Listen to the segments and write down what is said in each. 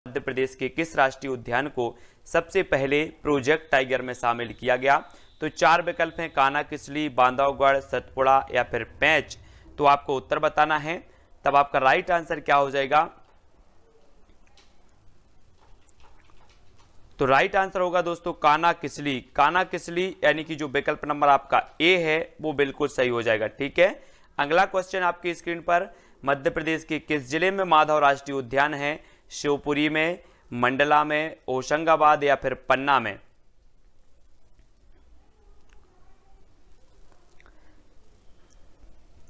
मध्य प्रदेश के किस राष्ट्रीय उद्यान को सबसे पहले प्रोजेक्ट टाइगर में शामिल किया गया? तो 4 विकल्प हैं, कान्हा किसली, बांधवगढ़, सतपुड़ा या फिर पेंच। तो आपको उत्तर बताना है। तब आपका राइट आंसर क्या हो जाएगा? तो राइट आंसर होगा दोस्तों कान्हा किसली। कान्हा किसली यानी कि जो विकल्प नंबर आपका ए है वो बिल्कुल सही हो जाएगा। ठीक है, अगला क्वेश्चन आपकी स्क्रीन पर, मध्य प्रदेश के किस जिले में माधव राष्ट्रीय उद्यान है? शिवपुरी में, मंडला में, होशंगाबाद या फिर पन्ना में।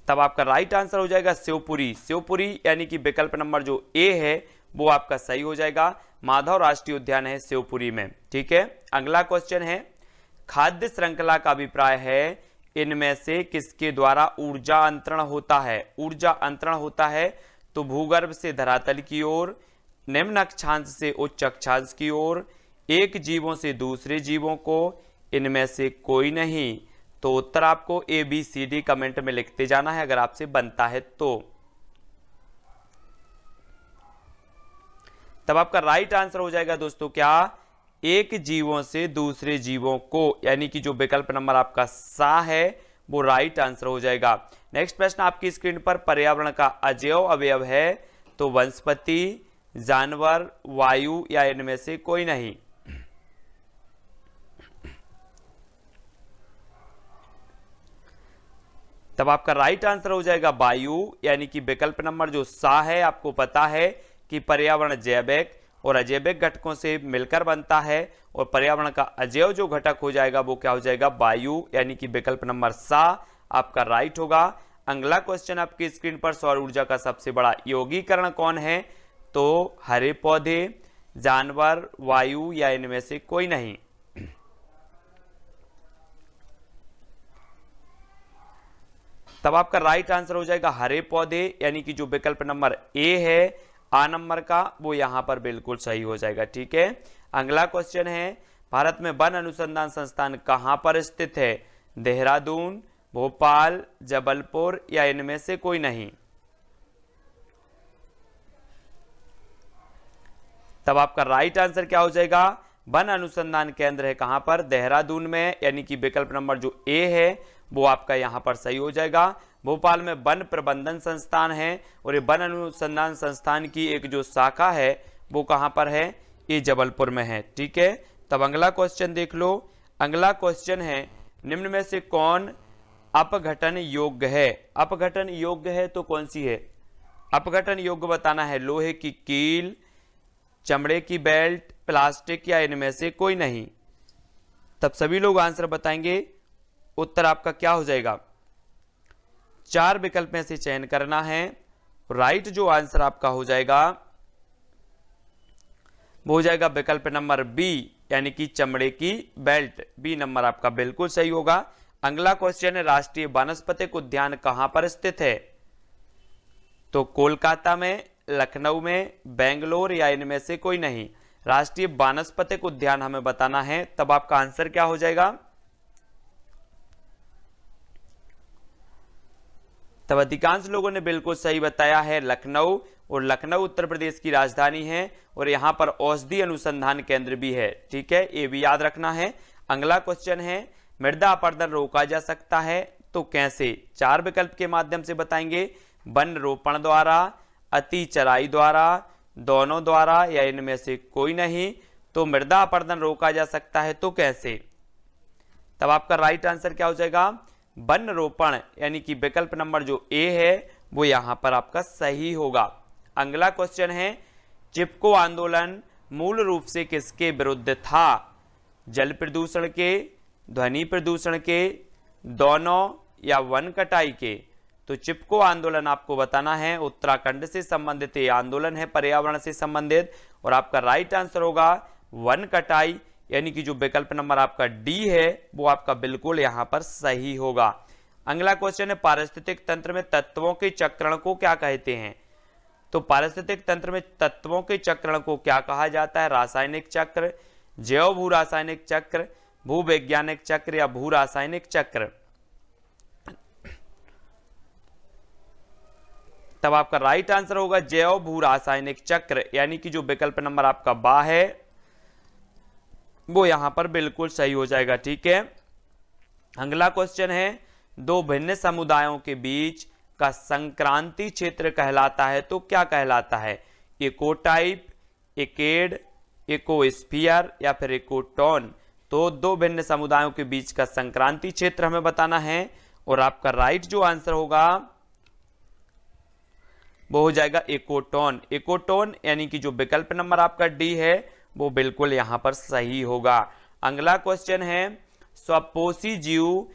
तब आपका राइट आंसर हो जाएगा शिवपुरी। शिवपुरी यानी कि विकल्प नंबर जो ए है वो आपका सही हो जाएगा। माधव राष्ट्रीय उद्यान है शिवपुरी में। ठीक है, अगला क्वेश्चन है, खाद्य श्रृंखला का अभिप्राय है इनमें से किसके द्वारा ऊर्जा अंतरण होता है? ऊर्जा अंतरण होता है तो भूगर्भ से धरातल की ओर, निम्न अक्षांश से उच्च अक्षांश की ओर, एक जीवों से दूसरे जीवों को, इनमें से कोई नहीं। तो उत्तर आपको ABCD कमेंट में लिखते जाना है अगर आपसे बनता है तो। तब आपका राइट आंसर हो जाएगा दोस्तों क्या? एक जीवों से दूसरे जीवों को, यानी कि जो विकल्प नंबर आपका सा है वो राइट आंसर हो जाएगा। नेक्स्ट प्रश्न आपकी स्क्रीन पर, पर्यावरण का अजैव अवयव है तो वनस्पति, जानवर, वायु या इनमें से कोई नहीं। तब आपका राइट आंसर हो जाएगा वायु, यानी कि विकल्प नंबर जो सा है, आपको पता है कि पर्यावरण जैविक और अजैविक घटकों से मिलकर बनता है और पर्यावरण का अजैव जो घटक हो जाएगा वो क्या हो जाएगा? वायु, यानी कि विकल्प नंबर सा आपका राइट होगा। अगला क्वेश्चन आपकी स्क्रीन पर, सौर ऊर्जा का सबसे बड़ा यौगिकरण कौन है? तो हरे पौधे, जानवर, वायु या इनमें से कोई नहीं। तब आपका राइट आंसर हो जाएगा हरे पौधे, यानी कि जो विकल्प नंबर ए है आ नंबर का वो यहां पर बिल्कुल सही हो जाएगा। ठीक है, अगला क्वेश्चन है, भारत में वन अनुसंधान संस्थान कहां पर स्थित है? देहरादून, भोपाल, जबलपुर या इनमें से कोई नहीं। तब आपका राइट आंसर क्या हो जाएगा? वन अनुसंधान केंद्र है कहां पर? देहरादून में, यानी कि विकल्प नंबर जो ए है वो आपका यहां पर सही हो जाएगा। भोपाल में वन प्रबंधन संस्थान है और ये वन अनुसंधान संस्थान की एक जो शाखा है वो कहां पर है? ये जबलपुर में है। ठीक है, तब अगला क्वेश्चन देख लो। अगला क्वेश्चन है, निम्न में से कौन अपघटन योग्य है? अपघटन योग्य है तो कौन सी है? अपघटन योग्य बताना है, लोहे की कील, चमड़े की बेल्ट, प्लास्टिक या इनमें से कोई नहीं। तब सभी लोग आंसर बताएंगे, उत्तर आपका क्या हो जाएगा? 4 विकल्प में से चयन करना है। राइट जो आंसर आपका हो जाएगा वो हो जाएगा विकल्प नंबर बी, यानी कि चमड़े की बेल्ट। बी नंबर आपका बिल्कुल सही होगा। अगला क्वेश्चन है, राष्ट्रीय वानस्पतिक उद्यान कहां पर स्थित है? तो कोलकाता में, लखनऊ में, बेंगलोर या इनमें से कोई नहीं। राष्ट्रीय वानस्पतिक उद्यान हमें बताना है। तब आपका आंसर क्या हो जाएगा? तब अधिकांश लोगों ने बिल्कुल सही बताया है लखनऊ, और लखनऊ उत्तर प्रदेश की राजधानी है और यहां पर औषधि अनुसंधान केंद्र भी है। ठीक है, ये भी याद रखना है। अगला क्वेश्चन है, मृदा अपरदन रोका जा सकता है तो कैसे? 4 विकल्प के माध्यम से बताएंगे, वन रोपण द्वारा, अति चराई द्वारा, दोनों द्वारा या इनमें से कोई नहीं। तो मृदा अपरदन रोका जा सकता है तो कैसे? तब आपका राइट आंसर क्या हो जाएगा? वन रोपण, यानी कि विकल्प नंबर जो ए है वो यहां पर आपका सही होगा। अगला क्वेश्चन है, चिपको आंदोलन मूल रूप से किसके विरुद्ध था? जल प्रदूषण के, ध्वनि प्रदूषण के, दोनों या वन कटाई के। तो चिपको आंदोलन आपको बताना है, उत्तराखंड से संबंधित ये आंदोलन है, पर्यावरण से संबंधित, और आपका राइट आंसर होगा वन कटाई, यानी कि जो विकल्प नंबर आपका डी है वो आपका बिल्कुल यहां पर सही होगा। अगला क्वेश्चन है, पारिस्थितिक तंत्र में तत्वों के चक्रण को क्या कहते हैं? तो पारिस्थितिक तंत्र में तत्वों के चक्रण को क्या कहा जाता है? रासायनिक चक्र, जैव भू रासायनिक चक्र, भूवैज्ञानिक चक्र या भू रासायनिक चक्र। तब आपका राइट आंसर होगा जैव भू रासायनिक चक्र, यानी कि जो विकल्प नंबर आपका बा है वो यहां पर बिल्कुल सही हो जाएगा। ठीक है, अगला क्वेश्चन है, दो भिन्न समुदायों के बीच का संक्रांति क्षेत्र कहलाता है तो क्या कहलाता है? इकोटाइप, इकेड, इकोस्फीयर या फिर इकोटोन। तो दो भिन्न समुदायों के बीच का संक्रांति क्षेत्र हमें बताना है और आपका राइट जो आंसर होगा वो हो जाएगा इकोटोन। इकोटोन यानी कि जो विकल्प नंबर आपका डी है वो बिल्कुल यहां पर सही होगा। अगला क्वेश्चन है, स्वपोषी जीव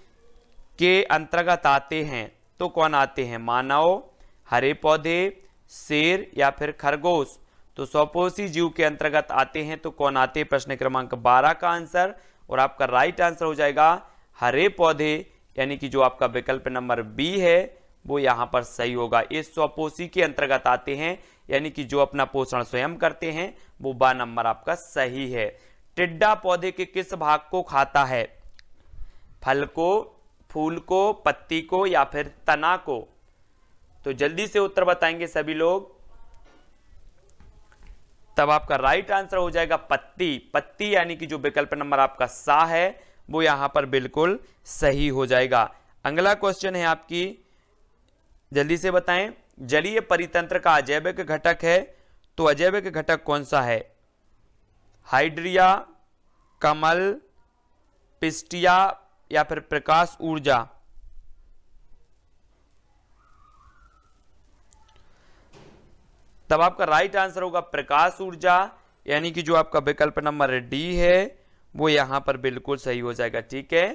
के अंतर्गत आते हैं तो कौन आते हैं? मानव, हरे पौधे, शेर या फिर खरगोश। तो स्वपोषी जीव के अंतर्गत आते हैं तो कौन आते हैं? प्रश्न क्रमांक 12 का आंसर, और आपका राइट आंसर हो जाएगा हरे पौधे, यानी कि जो आपका विकल्प नंबर बी है वो यहां पर सही होगा। ये स्वपोषी के अंतर्गत आते हैं, यानी कि जो अपना पोषण स्वयं करते हैं, वो बा नंबर आपका सही है। टिड्डा पौधे के किस भाग को खाता है? फल को, फूल को, पत्ती को या फिर तना को? तो जल्दी से उत्तर बताएंगे सभी लोग। तब आपका राइट आंसर हो जाएगा पत्ती। पत्ती यानी कि जो विकल्प नंबर आपका सा है वो यहां पर बिल्कुल सही हो जाएगा। अगला क्वेश्चन है आपकी, जल्दी से बताएं, जलीय परितंत्र का अजैविक घटक है तो अजैविक घटक कौन सा है? हाइड्रिया, कमल, पिस्टिया या फिर प्रकाश ऊर्जा। तब आपका राइट आंसर होगा प्रकाश ऊर्जा, यानी कि जो आपका विकल्प नंबर डी है वो यहां पर बिल्कुल सही हो जाएगा। ठीक है,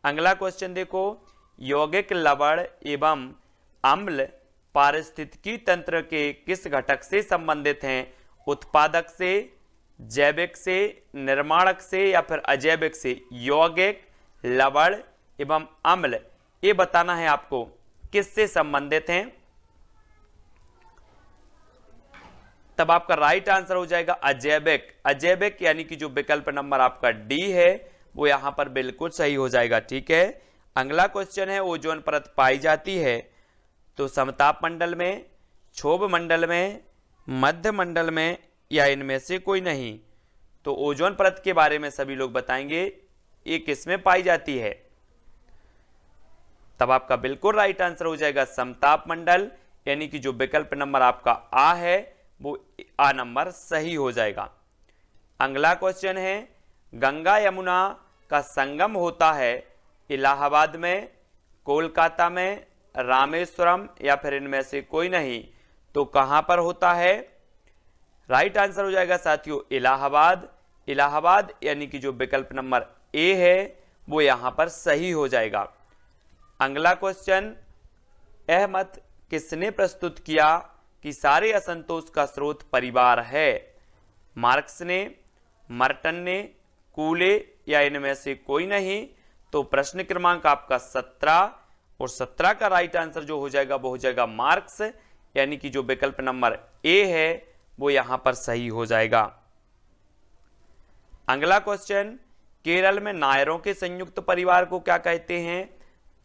अगला क्वेश्चन देखो, यौगिक लवण एवं अम्ल पारिस्थितिकी तंत्र के किस घटक से संबंधित हैं? उत्पादक से, जैविक से, निर्माणक से या फिर अजैविक से? यौगिक, लवण एवं अम्ल, ये बताना है आपको किससे संबंधित हैं। तब आपका राइट आंसर हो जाएगा अजैविक। अजैविक यानी कि जो विकल्प नंबर आपका डी है वो यहां पर बिल्कुल सही हो जाएगा। ठीक है, अगला क्वेश्चन है, ओजोन परत पाई जाती है तो समताप मंडल में, क्षोभ मंडल में, मध्य मंडल में या इनमें से कोई नहीं? तो ओजोन परत के बारे में सभी लोग बताएंगे, ये किसमें पाई जाती है? तब आपका बिल्कुल राइट आंसर हो जाएगा समताप मंडल, यानी कि जो विकल्प नंबर आपका आ है वो आ नंबर सही हो जाएगा। अगला क्वेश्चन है, गंगा यमुना का संगम होता है इलाहाबाद में, कोलकाता में, रामेश्वरम या फिर इनमें से कोई नहीं? तो कहां पर होता है? राइट आंसर हो जाएगा साथियों इलाहाबाद। इलाहाबाद यानी कि जो विकल्प नंबर ए है वो यहां पर सही हो जाएगा। अगला क्वेश्चन, यह मत किसने प्रस्तुत किया कि सारे असंतोष का स्रोत परिवार है? मार्क्स ने, मर्टन ने, कूले या इनमें से कोई नहीं? तो प्रश्न क्रमांक आपका 17 और 17 का राइट आंसर जो हो जाएगा वो हो जाएगा मार्क्स, यानी कि जो विकल्प नंबर ए है वो यहां पर सही हो जाएगा। अगला क्वेश्चन, केरल में नायरों के संयुक्त परिवार को क्या कहते हैं?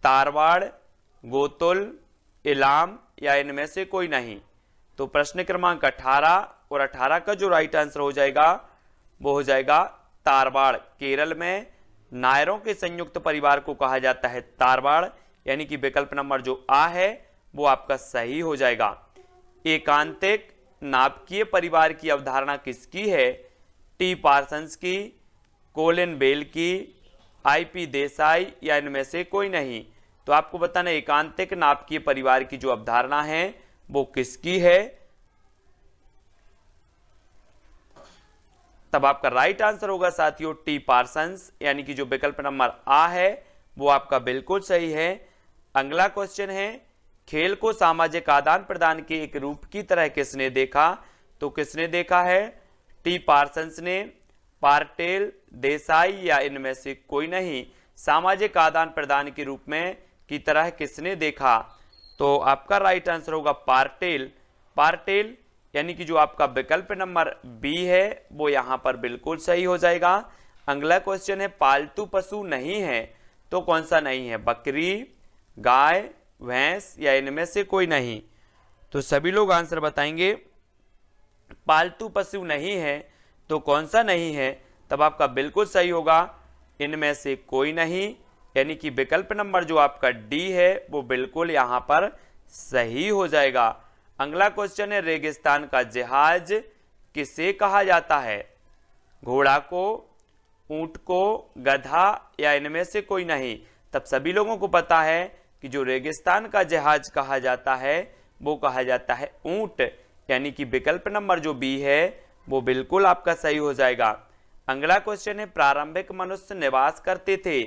तारवाड़, गोतुल, इलाम या इनमें से कोई नहीं? तो प्रश्न क्रमांक 18 और 18 का जो राइट आंसर हो जाएगा वो हो जाएगा तारवाड़। केरल में नायरों के संयुक्त परिवार को कहा जाता है तारवाड़, यानी कि विकल्प नंबर जो आ है वो आपका सही हो जाएगा। एकांतिक नाभिकीय परिवार की अवधारणा किसकी है? टी पार्सन्स की, कोलिन बेल की, आईपी देसाई या इनमें से कोई नहीं? तो आपको बताना एकांतिक नाभिकीय परिवार की जो अवधारणा है वो किसकी है? तब आपका राइट आंसर होगा साथियों टी पार्सन्स, यानी कि जो विकल्प नंबर आ है वो आपका बिल्कुल सही है। अगला क्वेश्चन है, खेल को सामाजिक आदान प्रदान के एक रूप की तरह किसने देखा? तो किसने देखा है? टी पार्सन्स ने, पार्टेल, देसाई या इनमें से कोई नहीं? सामाजिक आदान प्रदान के रूप में की तरह किसने देखा? तो आपका राइट आंसर होगा पार्टेल। पार्टेल यानी कि जो आपका विकल्प नंबर बी है वो यहां पर बिल्कुल सही हो जाएगा। अगला क्वेश्चन है, पालतू पशु नहीं है तो कौन सा नहीं है? बकरी, गाय, भैंस या इनमें से कोई नहीं? तो सभी लोग आंसर बताएंगे। पालतू पशु नहीं है तो कौन सा नहीं है? तब आपका बिल्कुल सही होगा इनमें से कोई नहीं, यानी कि विकल्प नंबर जो आपका डी है वो बिल्कुल यहां पर सही हो जाएगा। अगला क्वेश्चन है, रेगिस्तान का जहाज किसे कहा जाता है? घोड़ा को, ऊंट को, गधा या इनमें से कोई नहीं? तब सभी लोगों को पता है कि जो रेगिस्तान का जहाज कहा जाता है वो कहा जाता है ऊंट, यानी कि विकल्प नंबर जो बी है वो बिल्कुल आपका सही हो जाएगा। अगला क्वेश्चन है, प्रारंभिक मनुष्य निवास करते थे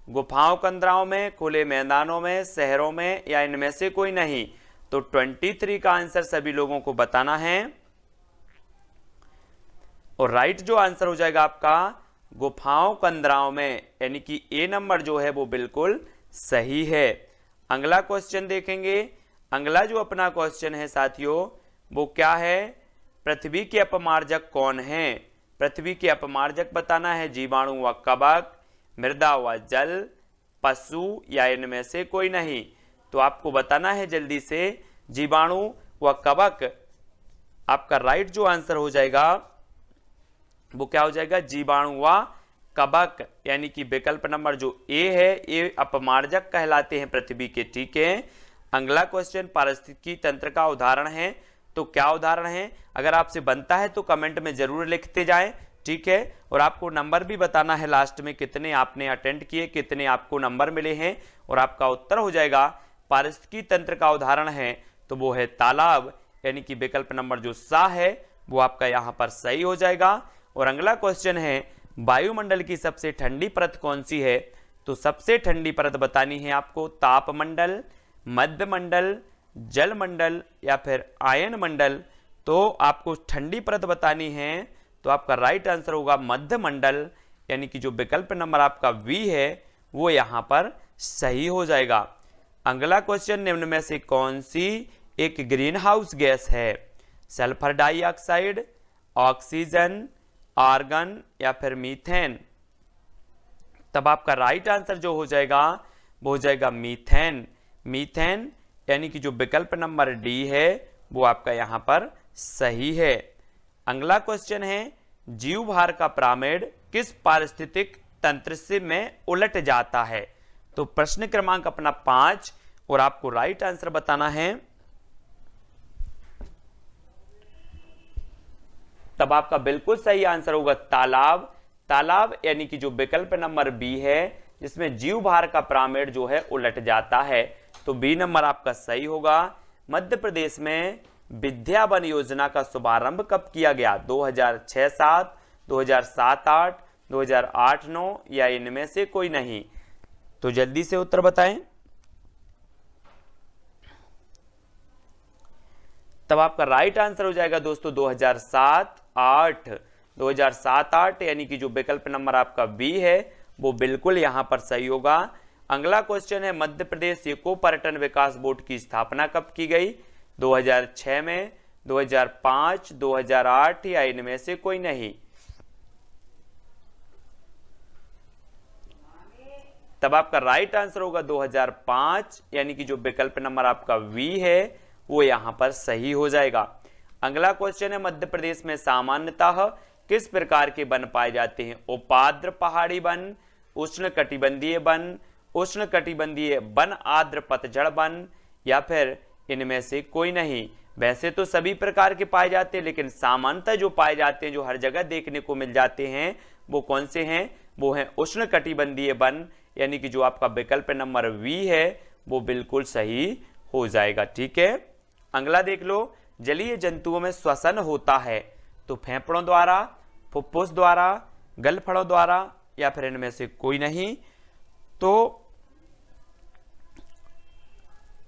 गुफाओं, कंदराओं में, खुले मैदानों में, शहरों में या इनमें से कोई नहीं? तो 23 का आंसर सभी लोगों को बताना है और राइट जो आंसर हो जाएगा आपका गुफाओं, कंदराओं में, यानी कि ए नंबर जो है वो बिल्कुल सही है। अगला क्वेश्चन देखेंगे। अगला जो अपना क्वेश्चन है साथियों वो क्या है? पृथ्वी के अपमार्जक कौन है? पृथ्वी के अपमार्जक बताना है, जीवाणु व कवक, मृदा व जल, पशु या इनमें से कोई नहीं? तो आपको बताना है जल्दी से, जीवाणु व कवक। आपका राइट जो आंसर हो जाएगा वो क्या हो जाएगा? जीवाणु व कवक, यानी कि विकल्प नंबर जो ए है ये अपमार्जक कहलाते हैं पृथ्वी के। ठीक है। अगला क्वेश्चन, पारिस्थितिकी तंत्र का उदाहरण है, तो क्या उदाहरण है? अगर आपसे बनता है तो कमेंट में जरूर लिखते जाएं। ठीक है। और आपको नंबर भी बताना है लास्ट में, कितने आपने अटेंड किए, कितने आपको नंबर मिले हैं, और आपका उत्तर हो जाएगा पारिस्थितिकी तंत्र का उदाहरण है तो वो है तालाब, यानी कि विकल्प नंबर जो सा है वो आपका यहां पर सही हो जाएगा। और अगला क्वेश्चन है, वायुमंडल की सबसे ठंडी परत कौन सी है? तो सबसे ठंडी परत बतानी है आपको तापमंडल, मध्यमंडल, जलमंडल या फिर आयन मंडल। तो आपको ठंडी परत बतानी है तो आपका राइट आंसर होगा मध्यमंडल, यानी कि जो विकल्प नंबर आपका वी है वो यहां पर सही हो जाएगा। अगला क्वेश्चन, निम्न में से कौन सी एक ग्रीन हाउस गैस है? सल्फर डाइऑक्साइड, ऑक्सीजन, आर्गन या फिर मीथेन? तब आपका राइट आंसर जो हो जाएगा वो हो जाएगा मीथेन। मीथेन, यानी कि जो विकल्प नंबर डी है वो आपका यहां पर सही है। अगला क्वेश्चन है, जीव भार का पिरामिड किस पारिस्थितिक तंत्र से में उलट जाता है? तो प्रश्न क्रमांक अपना 5 और आपको राइट आंसर बताना है। तब आपका बिल्कुल सही आंसर होगा तालाब। तालाब यानी कि जो विकल्प नंबर बी है जिसमें जीव भार का पिरामिड जो है उलट जाता है, तो बी नंबर आपका सही होगा। मध्य प्रदेश में विद्या वन योजना का शुभारंभ कब किया गया? 2006-7, 2007-8, 2008-9 या इनमें से कोई नहीं? तो जल्दी से उत्तर बताएं। तब आपका राइट आंसर हो जाएगा दोस्तों 2007-8। 2007-8 यानी कि जो विकल्प नंबर आपका बी है वो बिल्कुल यहां पर सही होगा। अगला क्वेश्चन है, मध्य प्रदेश इको पर्यटन विकास बोर्ड की स्थापना कब की गई? 2006 में, 2005, 2008 या इनमें से कोई नहीं? तब आपका राइट आंसर होगा 2005, यानी कि जो विकल्प नंबर आपका वी है वो यहां पर सही हो जाएगा। अगला क्वेश्चन है, मध्य प्रदेश में सामान्यतः किस प्रकार के वन पाए जाते हैं? उपाद्र पहाड़ी वन, उष्ण कटिबंधीय वन, उष्ण कटिबंधीय वन आर्द्र पतझड़ वन या फिर इनमें से कोई नहीं? वैसे तो सभी प्रकार के पाए जाते हैं, लेकिन सामान्यतः जो पाए जाते हैं, जो हर जगह देखने को मिल जाते हैं, वो कौन से हैं? वो हैं उष्ण कटिबंधीय वन, यानी कि जो आपका विकल्प नंबर वी है वो बिल्कुल सही हो जाएगा। ठीक है। अगला देख लो, जलीय जंतुओं में श्वसन होता है तो फेफड़ों द्वारा, फुफ्फुस द्वारा, गलफड़ों द्वारा या फिर इनमें से कोई नहीं? तो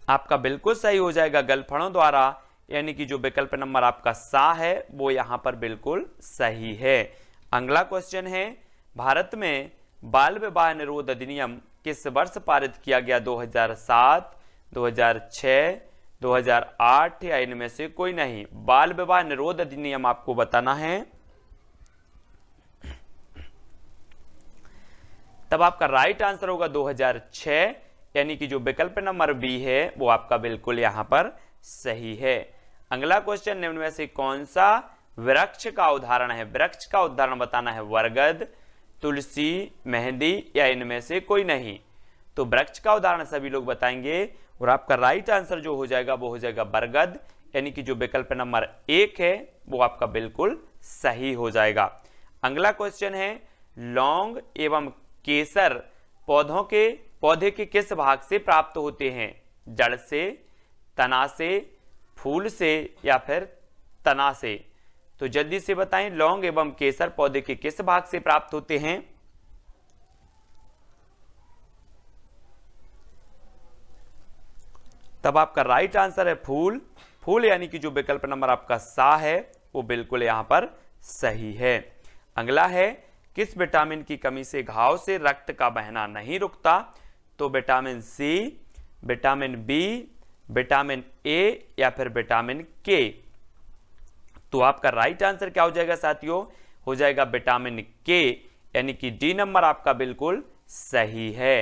आपका बिल्कुल सही हो जाएगा गलफड़ों द्वारा, यानी कि जो विकल्प नंबर आपका सा है वो यहां पर बिल्कुल सही है। अगला क्वेश्चन है, भारत में बाल विवाह निरोध अधिनियम किस वर्ष पारित किया गया? 2007, 2006, 2008 या इनमें से कोई नहीं? बाल विवाह निरोध अधिनियम आपको बताना है। तब आपका राइट आंसर होगा 2006, यानी कि जो विकल्प नंबर बी है वो आपका बिल्कुल यहां पर सही है। अगला क्वेश्चन, निम्न में से कौन सा वृक्ष का उदाहरण है? वृक्ष का उदाहरण बताना है, बरगद, तुलसी, मेहंदी या इनमें से कोई नहीं। तो वृक्ष का उदाहरण सभी लोग बताएंगे और आपका राइट आंसर जो हो जाएगा वो हो जाएगा बरगद, यानी कि जो विकल्प नंबर 1 है वो आपका बिल्कुल सही हो जाएगा। अगला क्वेश्चन है, लौंग एवं केसर पौधे के किस भाग से प्राप्त होते हैं? जड़ से, तना से, फूल से या फिर तना से? तो जल्दी से बताएं, लौंग एवं केसर पौधे के किस भाग से प्राप्त होते हैं? तब आपका राइट आंसर है फूल। फूल यानी कि जो विकल्प नंबर आपका सा है वो बिल्कुल यहां पर सही है। अगला है, किस विटामिन की कमी से घाव से रक्त का बहना नहीं रुकता? तो vitamin C, vitamin B, vitamin A या फिर विटामिन के? तो आपका राइट आंसर क्या हो जाएगा साथियों? हो जाएगा विटामिन के, यानी कि डी नंबर आपका बिल्कुल सही है।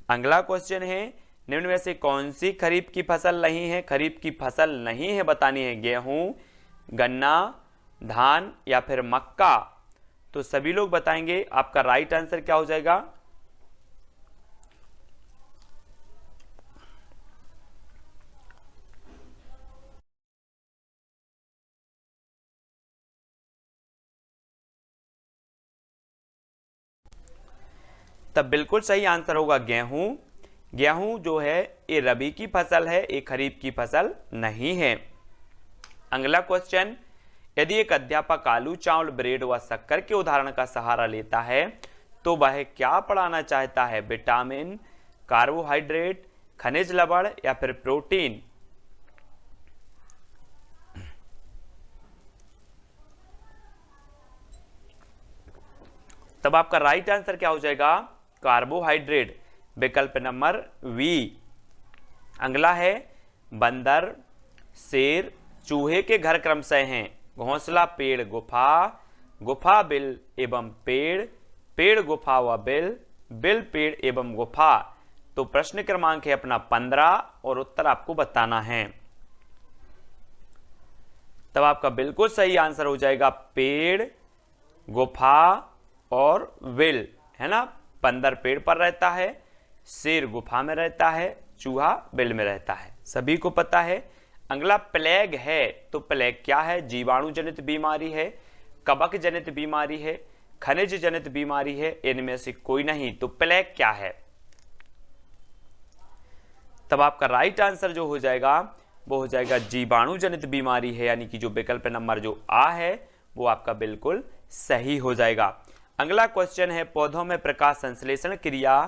अगला क्वेश्चन है, निम्न में से कौन सी खरीफ की फसल नहीं है? खरीफ की फसल नहीं है बतानी है, गेहूं, गन्ना, धान या फिर मक्का? तो सभी लोग बताएंगे, आपका राइट आंसर क्या हो जाएगा? तब बिल्कुल सही आंसर होगा गेहूं। गेहूं जो है ये रबी की फसल है, ये खरीफ की फसल नहीं है। अगला क्वेश्चन, यदि एक अध्यापक आलू, चावल, ब्रेड व शक्कर के उदाहरण का सहारा लेता है तो वह क्या पढ़ाना चाहता है? विटामिन, कार्बोहाइड्रेट, खनिज लवण या फिर प्रोटीन? तब आपका राइट आंसर क्या हो जाएगा? कार्बोहाइड्रेट, विकल्प नंबर वी। अगला है, बंदर, शेर, चूहे के घर क्रमशः हैं? घोंसला, पेड़, गुफा, गुफा बिल एवं पेड़, पेड़ गुफा व बिल, बिल पेड़ एवं गुफा? तो प्रश्न क्रमांक है अपना 15 और उत्तर आपको बताना है। तब आपका बिल्कुल सही आंसर हो जाएगा पेड़, गुफा और बिल, है ना। बंदर पेड़ पर रहता है, शेर गुफा में रहता है, चूहा बिल में रहता है, सभी को पता है। अगला प्लेग है, तो प्लेग क्या है? जीवाणु जनित बीमारी है, कवक जनित बीमारी है, खनिज जनित बीमारी है, इनमें से कोई नहीं। तो प्लेग क्या है? तब आपका राइट आंसर जो हो जाएगा वो हो जाएगा जीवाणु जनित बीमारी है, यानी कि जो विकल्प नंबर जो आ है वो आपका बिल्कुल सही हो जाएगा। अगला क्वेश्चन है, पौधों में प्रकाश संश्लेषण क्रिया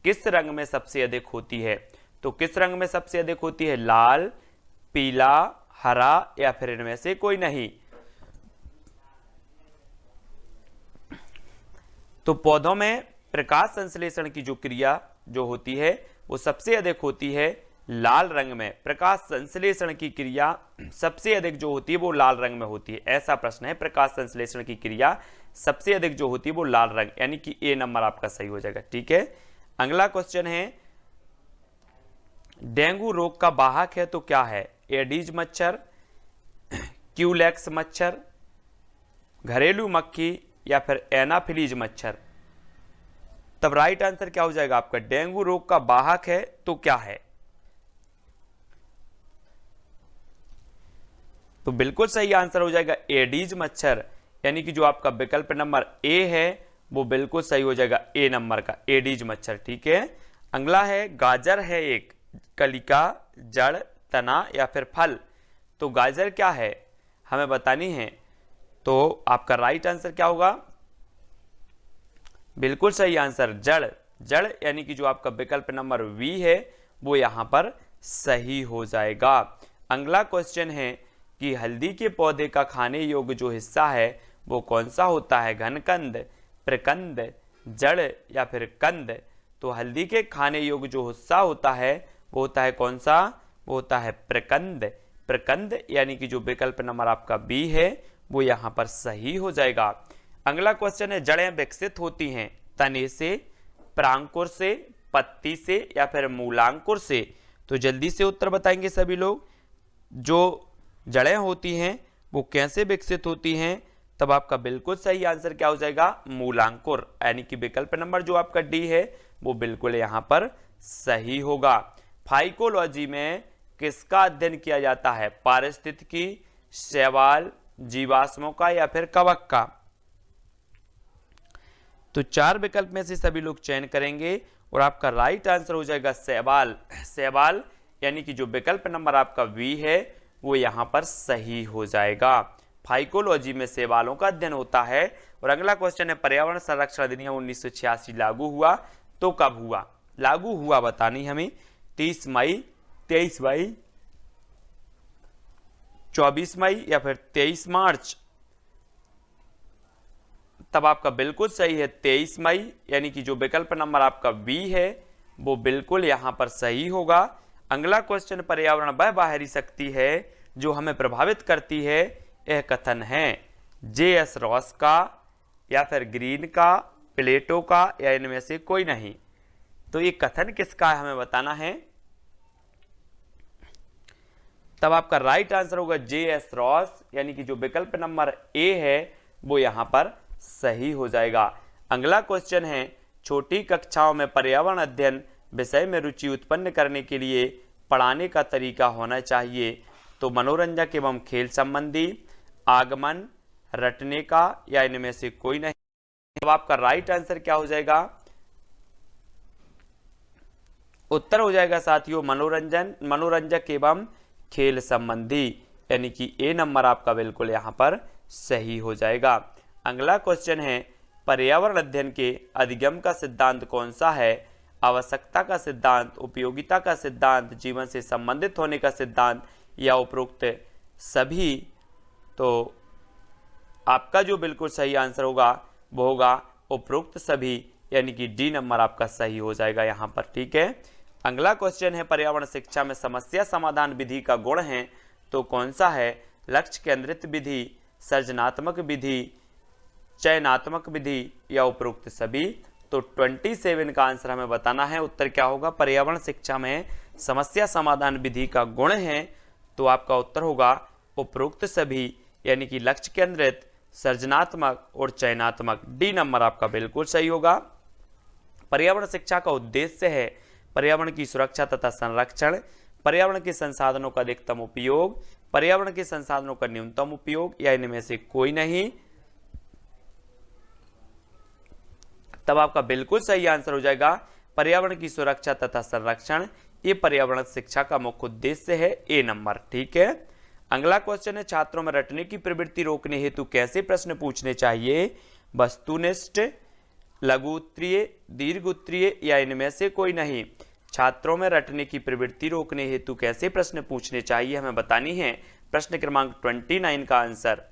किस रंग में सबसे अधिक होती है? तो किस रंग में सबसे अधिक होती है? लाल, पीला, हरा या फिर इनमें से कोई नहीं? तो पौधों में प्रकाश संश्लेषण की जो क्रिया जो होती है वो सबसे अधिक होती है लाल रंग में। प्रकाश संश्लेषण की क्रिया सबसे अधिक जो होती है वो लाल रंग में होती है, ऐसा प्रश्न है। प्रकाश संश्लेषण की क्रिया सबसे अधिक जो होती है वो लाल रंग, यानी कि ए नंबर आपका सही हो जाएगा। ठीक है। अगला क्वेश्चन है, डेंगू रोग का वाहक है तो क्या है? एडीज मच्छर, क्यूलेक्स मच्छर, घरेलू मक्खी या फिर एनाफिलीज मच्छर? तब राइट आंसर क्या हो जाएगा आपका? डेंगू रोग का वाहक है तो क्या है? तो बिल्कुल सही आंसर हो जाएगा एडीज मच्छर, यानी कि जो आपका विकल्प नंबर ए है वो बिल्कुल सही हो जाएगा, ए नंबर का एडीज मच्छर। ठीक है। अगला है, गाजर है एक कलिका, जड़, तना या फिर फल? तो गाजर क्या है हमें बतानी है, तो आपका राइट आंसर क्या होगा? बिल्कुल सही आंसर जड़। जड़ यानी कि जो आपका विकल्प नंबर वी है वो यहां पर सही हो जाएगा। अगला क्वेश्चन है कि हल्दी के पौधे का खाने योग्य जो हिस्सा है वो कौन सा होता है? घनकंद, प्रकंद, जड़ या फिर कंद? तो हल्दी के खाने योग्य जो हिस्सा होता है वो होता है कौन सा? वो होता है प्रकंद। प्रकंद यानी कि जो विकल्प नंबर आपका बी है वो यहां पर सही हो जाएगा। अगला क्वेश्चन है, जड़ें विकसित होती हैं तने से, प्रांकुर से, पत्ती से या फिर मूलांकुर से? तो जल्दी से उत्तर बताएंगे सभी लोग। जो जड़ें होती हैं वो कैसे विकसित होती हैं, तब आपका बिल्कुल सही आंसर क्या हो जाएगा, मूलांकुर, यानी कि विकल्प नंबर जो आपका डी है वो बिल्कुल यहां पर सही होगा। फाइकोलॉजी में किसका अध्ययन किया जाता है, पारिस्थितिकी, शैवाल, जीवाश्मों का या फिर कवक का। तो चार विकल्प में से सभी लोग चयन करेंगे और आपका राइट आंसर हो जाएगा शैवाल। शैवाल यानी कि जो विकल्प नंबर आपका बी है वो यहां पर सही हो जाएगा। फाइकोलॉजी में शैवालों का अध्ययन होता है। और अगला क्वेश्चन है, पर्यावरण संरक्षण अधिनियम 1986 लागू हुआ तो कब हुआ, लागू हुआ बतानी हमें, 30 मई, 23 मई, 24 मई या फिर 23 मार्च। तब आपका बिल्कुल सही है 23 मई, यानी कि जो विकल्प नंबर आपका बी है वो बिल्कुल यहां पर सही होगा। अगला क्वेश्चन, पर्यावरण वह बाहरी शक्ति है जो हमें प्रभावित करती है, यह कथन है जे.एस. रॉस का या फिर ग्रीन का, प्लेटो का या इनमें से कोई नहीं। तो ये कथन किसका है हमें बताना है। तब आपका राइट आंसर होगा जे.एस. रॉस, यानी कि जो विकल्प नंबर ए है वो यहां पर सही हो जाएगा। अगला क्वेश्चन है, छोटी कक्षाओं में पर्यावरण अध्ययन विषय में रुचि उत्पन्न करने के लिए पढ़ाने का तरीका होना चाहिए। तो मनोरंजक एवं खेल संबंधी, आगमन, रटने का या इनमें से कोई नहीं। अब आपका राइट आंसर क्या हो जाएगा, उत्तर हो जाएगा साथियों मनोरंजक एवं खेल संबंधी, यानी कि ए नंबर आपका बिल्कुल यहां पर सही हो जाएगा। अगला क्वेश्चन है, पर्यावरण अध्ययन के अधिगम का सिद्धांत कौन सा है, आवश्यकता का सिद्धांत, उपयोगिता का सिद्धांत, जीवन से संबंधित होने का सिद्धांत या उपरोक्त सभी। तो आपका जो बिल्कुल सही आंसर होगा वो होगा उपरोक्त सभी, यानी कि डी नंबर आपका सही हो जाएगा यहां पर, ठीक है। अगला क्वेश्चन है, पर्यावरण शिक्षा में समस्या समाधान विधि का गुण है तो कौन सा है, लक्ष्य केंद्रित विधि, सृजनात्मक विधि, चयनात्मक विधि या उपरोक्त सभी। तो 27 का आंसर हमें बताना है, उत्तर क्या होगा, पर्यावरण शिक्षा में समस्या समाधान विधि का गुण है तो आपका उत्तर होगा उपरोक्त सभी, यानी कि लक्ष्य केंद्रित, सृजनात्मक और चयनात्मक। डी नंबर आपका बिल्कुल सही होगा। पर्यावरण शिक्षा का उद्देश्य है पर्यावरण की सुरक्षा तथा संरक्षण, पर्यावरण के संसाधनों का अधिकतम उपयोग, पर्यावरण के संसाधनों का न्यूनतम उपयोग या इनमें से कोई नहीं। तब आपका बिल्कुल सही आंसर हो जाएगा पर्यावरण की सुरक्षा तथा संरक्षण, ये पर्यावरण शिक्षा का मुख्य उद्देश्य है, ए नंबर, ठीक है। अगला क्वेश्चन है, छात्रों में रटने की प्रवृत्ति रोकने हेतु कैसे प्रश्न पूछने चाहिए, वस्तुनिष्ठ, लघु उत्तरीय, दीर्घ उत्तरीय या इनमें से कोई नहीं। छात्रों में रटने की प्रवृत्ति रोकने हेतु कैसे प्रश्न पूछने चाहिए हमें बतानी है। प्रश्न क्रमांक 29 का आंसर,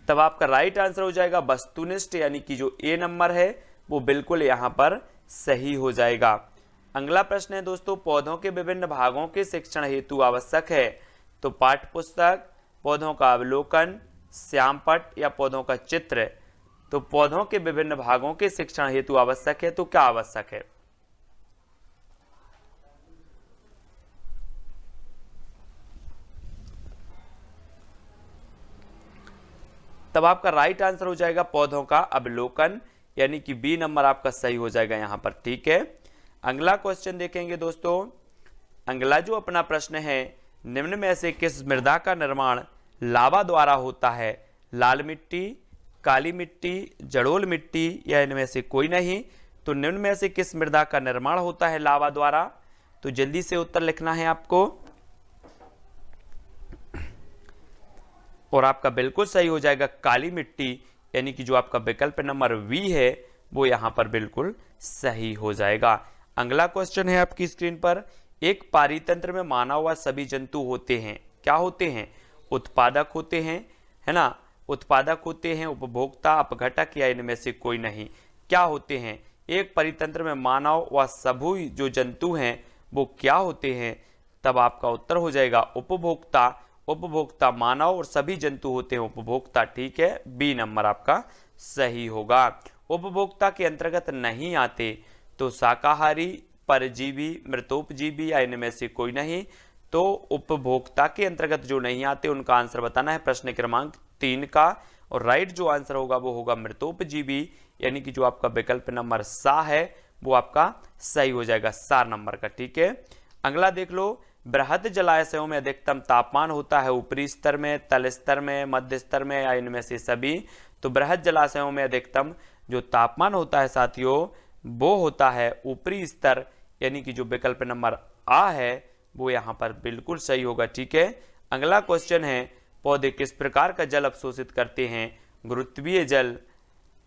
तब आपका राइट आंसर हो जाएगा वस्तुनिष्ठ, यानी कि जो ए नंबर है वो बिल्कुल यहां पर सही हो जाएगा। अगला प्रश्न है दोस्तों, पौधों के विभिन्न भागों के शिक्षण हेतु आवश्यक है तो पाठ्य पुस्तक, पौधों का अवलोकन, श्यामपट्ट या पौधों का चित्र। तो पौधों के विभिन्न भागों के शिक्षण हेतु आवश्यक है तो क्या आवश्यक है, तब आपका राइट आंसर हो जाएगा पौधों का अवलोकन, यानी कि बी नंबर आपका सही हो जाएगा यहां पर, ठीक है। अगला क्वेश्चन देखेंगे दोस्तों। अगला जो अपना प्रश्न है, निम्न में से किस मृदा का निर्माण लावा द्वारा होता है, लाल मिट्टी, काली मिट्टी, जड़ोल मिट्टी या इनमें से कोई नहीं। तो निम्न में से किस मृदा का निर्माण होता है लावा द्वारा, तो जल्दी से उत्तर लिखना है आपको और आपका बिल्कुल सही हो जाएगा काली मिट्टी, यानी कि जो आपका विकल्प नंबर वी है वो यहां पर बिल्कुल सही हो जाएगा। अगला क्वेश्चन है आपकी स्क्रीन पर, एक पारितंत्र में मानव व सभी जंतु होते हैं, क्या होते हैं, उत्पादक होते हैं, है ना, उत्पादक होते हैं, उपभोक्ता, अपघटक या इनमें से कोई नहीं। क्या होते हैं, एक परितंत्र में मानव व सभी जो जंतु हैं वो क्या होते हैं, तब आपका उत्तर हो जाएगा उपभोक्ता। उपभोक्ता मानव और सभी जंतु होते हैं उपभोक्ता, ठीक है, बी नंबर आपका सही होगा। उपभोक्ता के अंतर्गत नहीं आते तो शाकाहारी, परजीवी, मृतोपजीवी या इनमें से कोई नहीं। तो उपभोक्ता के अंतर्गत जो नहीं आते उनका आंसर बताना है प्रश्न क्रमांक 3 का, और राइट जो आंसर होगा वो होगा मृतोपजीवी, यानी कि जो आपका विकल्प नंबर सा है वो आपका सही हो जाएगा, सा नंबर का। ठीक है, अगला देख लो, बृहद जलाशयों में अधिकतम तापमान होता है ऊपरी स्तर में, तल स्तर में, मध्य स्तर में या इनमें से सभी। तो बृहद जलाशयों में अधिकतम जो तापमान होता है साथियों वो होता है ऊपरी स्तर, यानी कि जो विकल्प नंबर आ है वो यहाँ पर बिल्कुल सही होगा। ठीक है, अगला क्वेश्चन है, पौधे किस प्रकार का जल अवशोषित करते हैं? गुरुत्वीय जल,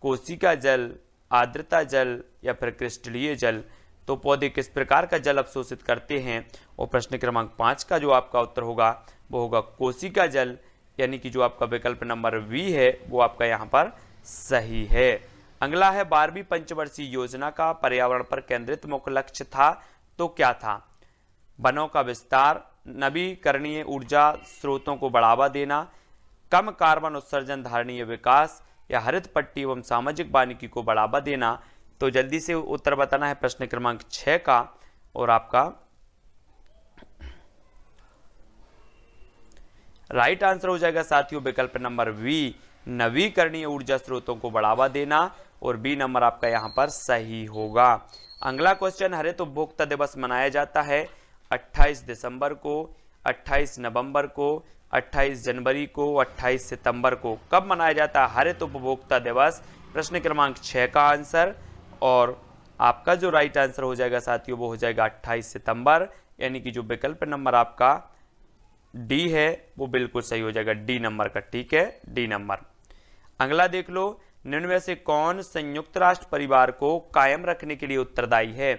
कोशिका जल, आर्द्रता जल या फिर क्रिस्टलीय जल। तो पौधे किस प्रकार का जल अवशोषित करते हैं? और प्रश्न क्रमांक 5 का जो आपका उत्तर होगा वो होगा कोशिका जल, यानी कि जो आपका विकल्प नंबर बी है वो आपका यहाँ पर सही है। अगला है, 12वीं पंचवर्षीय योजना का पर्यावरण पर केंद्रित मुख्य लक्ष्य था, तो क्या था? वनों का विस्तार, नवीकरणीय ऊर्जा स्रोतों को बढ़ावा देना, कम कार्बन उत्सर्जन धारणीय विकास या हरित पट्टी एवं सामाजिक वानिकी को बढ़ावा देना। तो जल्दी से उत्तर बताना है प्रश्न क्रमांक 6 का, और आपका राइट आंसर हो जाएगा साथियों विकल्प नंबर बी, नवीकरणीय ऊर्जा स्रोतों को बढ़ावा देना, और बी नंबर आपका यहां पर सही होगा। अगला क्वेश्चन, हरित उपभोक्ता दिवस मनाया जाता है 28 दिसंबर को, 28 नवंबर को, 28 जनवरी को, 28 सितंबर को। कब मनाया जाता है हरित उपभोक्ता दिवस? प्रश्न क्रमांक 6 का आंसर, और आपका जो राइट आंसर हो जाएगा साथियों वो हो जाएगा 28 सितंबर, यानी कि जो विकल्प नंबर आपका डी है वो बिल्कुल सही हो जाएगा, डी नंबर का। ठीक है, डी नंबर। अगला देख लो, निम्न में से कौन संयुक्त राष्ट्र परिवार को कायम रखने के लिए उत्तरदायी है?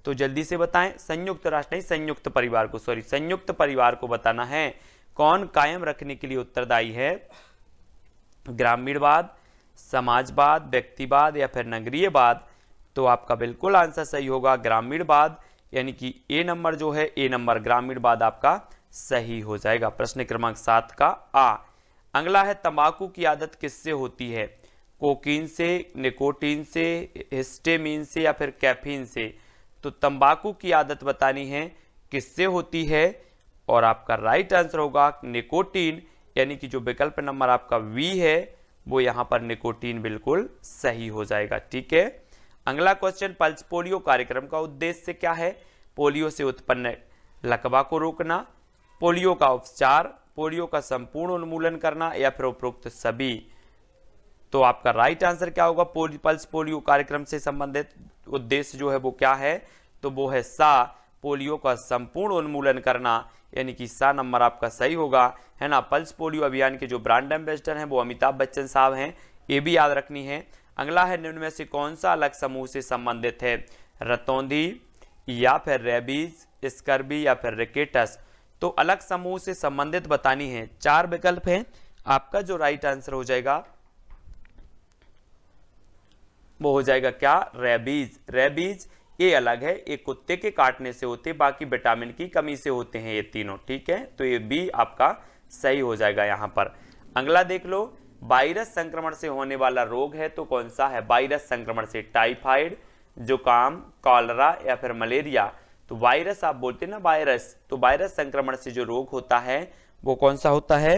तो जल्दी से बताएं, संयुक्त राष्ट्र नहीं, संयुक्त परिवार को, सॉरी, संयुक्त परिवार को बताना है कौन कायम रखने के लिए उत्तरदायी है? ग्रामीणवाद, समाजवाद, व्यक्तिवाद या फिर नगरीयवाद। तो आपका बिल्कुल आंसर सही होगा ग्रामीणवाद, यानी कि ए नंबर जो है, ए नंबर ग्रामीणवाद आपका सही हो जाएगा, प्रश्न क्रमांक 7 का आ। अगला है, तंबाकू की आदत किससे होती है? कोकीन से, निकोटीन से, हिस्टेमीन से या फिर कैफीन से। तो तंबाकू की आदत बतानी है किससे होती है, और आपका राइट आंसर होगा निकोटीन, यानी कि जो विकल्प नंबर आपका वी है वो यहाँ पर निकोटीन बिल्कुल सही हो जाएगा। ठीक है, अगला क्वेश्चन, पल्स पोलियो कार्यक्रम का उद्देश्य क्या है? पोलियो से उत्पन्न लकवा को रोकना, पोलियो का उपचार, पोलियो का संपूर्ण उन्मूलन करना या फिर उपरोक्त सभी। तो आपका राइट आंसर क्या होगा? पल्स पोलियो कार्यक्रम से संबंधित उद्देश्य जो है वो क्या है? तो वो है सा, पोलियो का संपूर्ण उन्मूलन करना, यानी कि सा नंबर आपका सही होगा, है ना। पल्स पोलियो अभियान के जो ब्रांड एम्बेसडर हैं वो अमिताभ बच्चन साहब हैं, ये भी याद रखनी है। अगला है, निम्न में से कौन सा अलग समूह से संबंधित है? रतौंधी या फिर रेबीज, स्कर्बी या फिर रिकेटस। तो अलग समूह से संबंधित बतानी है, 4 विकल्प हैं, आपका जो राइट आंसर हो जाएगा वो हो जाएगा क्या? रेबीज। रेबीज ये अलग है, एक कुत्ते के काटने से होते, बाकी विटामिन की कमी से होते हैं ये तीनों। ठीक है, तो ये बी आपका सही हो जाएगा यहाँ पर। अगला देख लो, वायरस संक्रमण से होने वाला रोग है तो कौन सा है? वायरस संक्रमण से टाइफाइड, जुकाम, कॉलरा या फिर मलेरिया। तो वायरस आप बोलते हैं ना, वायरस, तो वायरस संक्रमण से जो रोग होता है वो कौन सा होता है?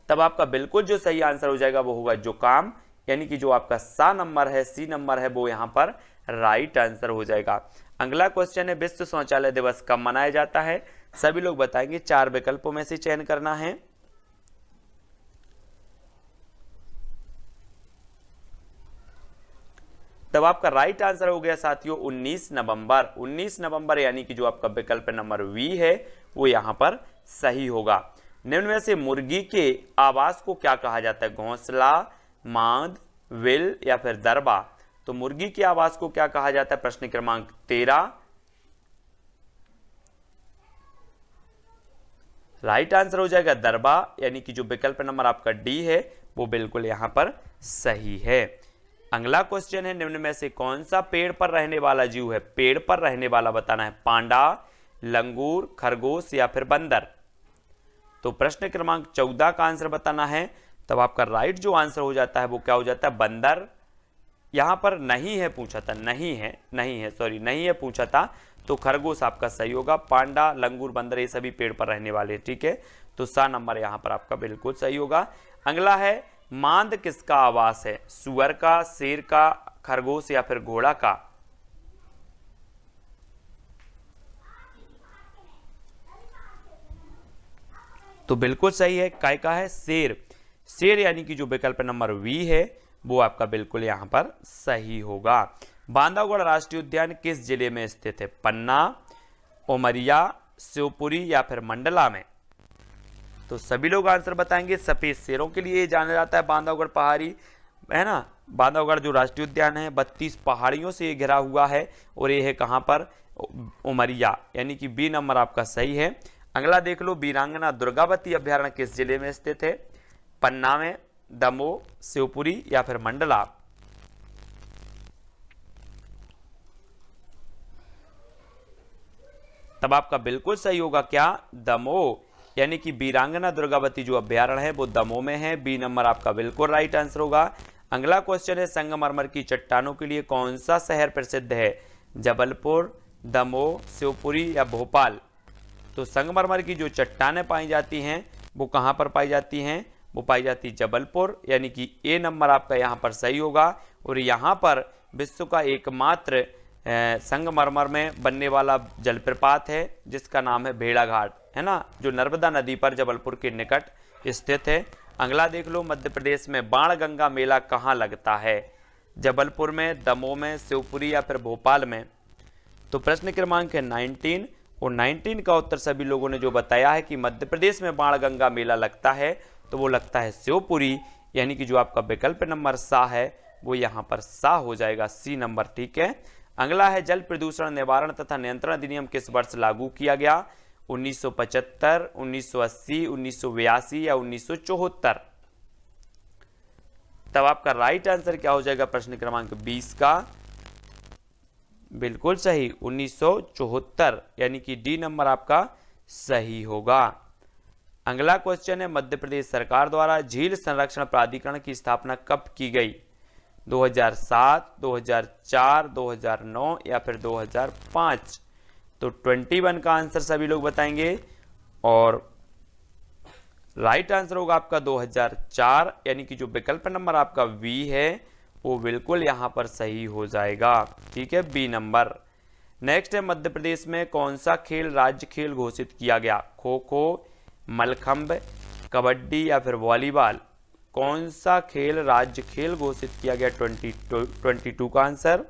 तब आपका बिल्कुल जो सही आंसर हो जाएगा वो होगा जुकाम, यानी कि जो आपका सा नंबर है, सी नंबर है, वो यहां पर राइट आंसर हो जाएगा। अगला क्वेश्चन है, विश्व शौचालय दिवस कब मनाया जाता है? सभी लोग बताएंगे, 4 विकल्पों में से चयन करना है। तब आपका राइट आंसर हो गया साथियों 19 नवंबर। 19 नवंबर, यानी कि जो आपका विकल्प नंबर वी है वो यहां पर सही होगा। निम्न में से मुर्गी के आवास को क्या कहा जाता है? घोंसला, मांद, विल या फिर दरबा। तो मुर्गी के आवास को क्या कहा जाता है? प्रश्न क्रमांक 13। राइट आंसर हो जाएगा दरबा, यानी कि जो विकल्प नंबर आपका डी है वो बिल्कुल यहां पर सही है। अगला क्वेश्चन है, निम्न में से कौन सा पेड़ पर रहने वाला जीव है? पेड़ पर रहने वाला बताना है, पांडा, लंगूर, खरगोश या फिर बंदर। तो प्रश्न क्रमांक 14 का आंसर बताना है। तब आपका राइट जो आंसर हो जाता है वो क्या हो जाता है? बंदर, यहाँ पर नहीं है पूछा था, नहीं है पूछा था, तो खरगोश आपका सही होगा। पांडा, लंगूर, बंदर ये सभी पेड़ पर रहने वाले, ठीक है, तो सा नंबर यहाँ पर आपका बिल्कुल सही होगा। अगला है मांद किसका आवास है? सुअर का, शेर का, खरगोश या फिर घोड़ा का? तो बिल्कुल सही है, काय का है? शेर। शेर यानी कि जो विकल्प नंबर वी है वो आपका बिल्कुल यहां पर सही होगा। बांधवगढ़ राष्ट्रीय उद्यान किस जिले में स्थित है? पन्ना, उमरिया, शिवपुरी या फिर मंडला में? तो सभी लोग आंसर बताएंगे। सफेद शेरों के लिए जाना जाता है बांधवगढ़ पहाड़ी, है ना। बांधवगढ़ जो राष्ट्रीय उद्यान है 32 पहाड़ियों से ये घिरा हुआ है और ये है कहां पर? उमरिया, यानी कि बी नंबर आपका सही है। अगला देख लो, वीरांगना दुर्गावती अभ्यारण्य किस जिले में स्थित है? पन्ना में, दमोह, शिवपुरी या फिर मंडला? तब आपका बिल्कुल सही होगा क्या? दमोह, यानी कि वीरांगना दुर्गावती जो अभ्यारण्य है वो दमोह में है। बी नंबर आपका बिल्कुल राइट आंसर होगा। अगला क्वेश्चन है, संगमरमर की चट्टानों के लिए कौन सा शहर प्रसिद्ध है? जबलपुर, दमोह, शिवपुरी या भोपाल? तो संगमरमर की जो चट्टानें पाई जाती हैं वो कहाँ पर पाई जाती हैं? वो पाई जाती जबलपुर, यानी कि ए नंबर आपका यहाँ पर सही होगा। और यहाँ पर विश्व का एकमात्र संगमरमर में बनने वाला जलप्रपात है जिसका नाम है भेड़ाघाट, है ना, जो नर्मदा नदी पर जबलपुर के निकट स्थित है। अगला देख लो, मध्य प्रदेश में बाणगंगा मेला कहाँ लगता है? जबलपुर में, दमोह में, शिवपुरी या फिर भोपाल में? तो प्रश्न क्रमांक है 19 और 19 का उत्तर सभी लोगों ने जो बताया है कि मध्य प्रदेश में बाणगंगा मेला लगता है तो वो लगता है शिवपुरी, यानी कि जो आपका विकल्प नंबर सा है वो यहाँ पर सा हो जाएगा, सी नंबर, ठीक है। अगला है, जल प्रदूषण निवारण तथा नियंत्रण अधिनियम किस वर्ष लागू किया गया? 1975, 1980, 1982 या 1974? तब आपका राइट आंसर क्या हो जाएगा प्रश्न क्रमांक 20 का? बिल्कुल सही, 1974, यानी कि डी नंबर आपका सही होगा। अगला क्वेश्चन है, मध्य प्रदेश सरकार द्वारा झील संरक्षण प्राधिकरण की स्थापना कब की गई? 2007, 2004, 2009 या फिर 2005? तो 21 का आंसर सभी लोग बताएंगे और राइट आंसर होगा आपका 2004, यानी कि जो विकल्प नंबर आपका वी है वो बिल्कुल यहां पर सही हो जाएगा, ठीक है, बी नंबर। नेक्स्ट है, मध्य प्रदेश में कौन सा खेल राज्य खेल घोषित किया गया? खो खो, मलखंब, कबड्डी या फिर वॉलीबॉल? कौन सा खेल राज्य खेल घोषित किया गया? 22 का आंसर।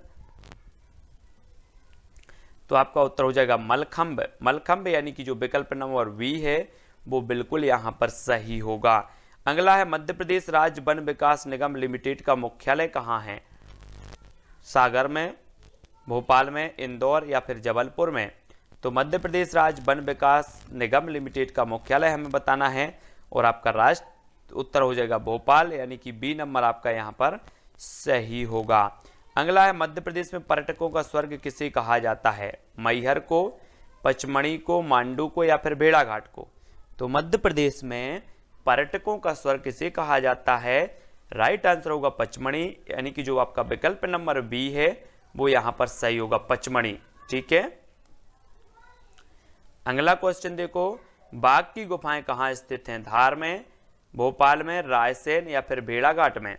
तो आपका उत्तर हो जाएगा मलखंब। मलखंब यानी कि जो विकल्प नंबर वी है वो बिल्कुल यहां पर सही होगा। अगला है, मध्य प्रदेश राज्य वन विकास निगम लिमिटेड का मुख्यालय कहां है? सागर में, भोपाल में, इंदौर या फिर जबलपुर में? तो मध्य प्रदेश राज्य वन विकास निगम लिमिटेड का मुख्यालय हमें बताना है और आपका राष्ट्र उत्तर हो जाएगा भोपाल, यानी कि बी नंबर आपका यहां पर सही होगा। अगला है, मध्य प्रदेश में पर्यटकों का स्वर्ग किसे कहा जाता है? मैहर को, पचमढ़ी को, मांडू को या फिर भेड़ाघाट को? तो मध्य प्रदेश में पर्यटकों का स्वर्ग किसे कहा जाता है? राइट आंसर होगा पचमढ़ी, यानी कि जो आपका विकल्प नंबर बी है वो यहां पर सही होगा, पचमढ़ी, ठीक है। अगला क्वेश्चन देखो, बाघ की गुफाएं कहां स्थित हैं? धार में, भोपाल में, रायसेन या फिर भेड़ाघाट में?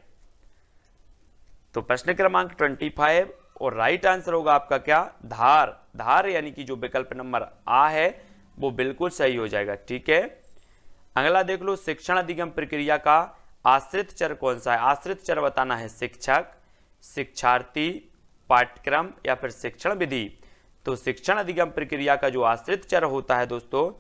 तो प्रश्न क्रमांक 25 और राइट आंसर होगा आपका क्या? धार। धार यानी कि जो विकल्प नंबर आ है वो बिल्कुल सही हो जाएगा, ठीक है। अगला देख लो, शिक्षण अधिगम प्रक्रिया का आश्रित चर कौन सा है? आश्रित चर बताना है, शिक्षक, शिक्षार्थी, पाठ्यक्रम या फिर शिक्षण विधि? तो शिक्षण अधिगम प्रक्रिया का जो आश्रित चर होता है दोस्तों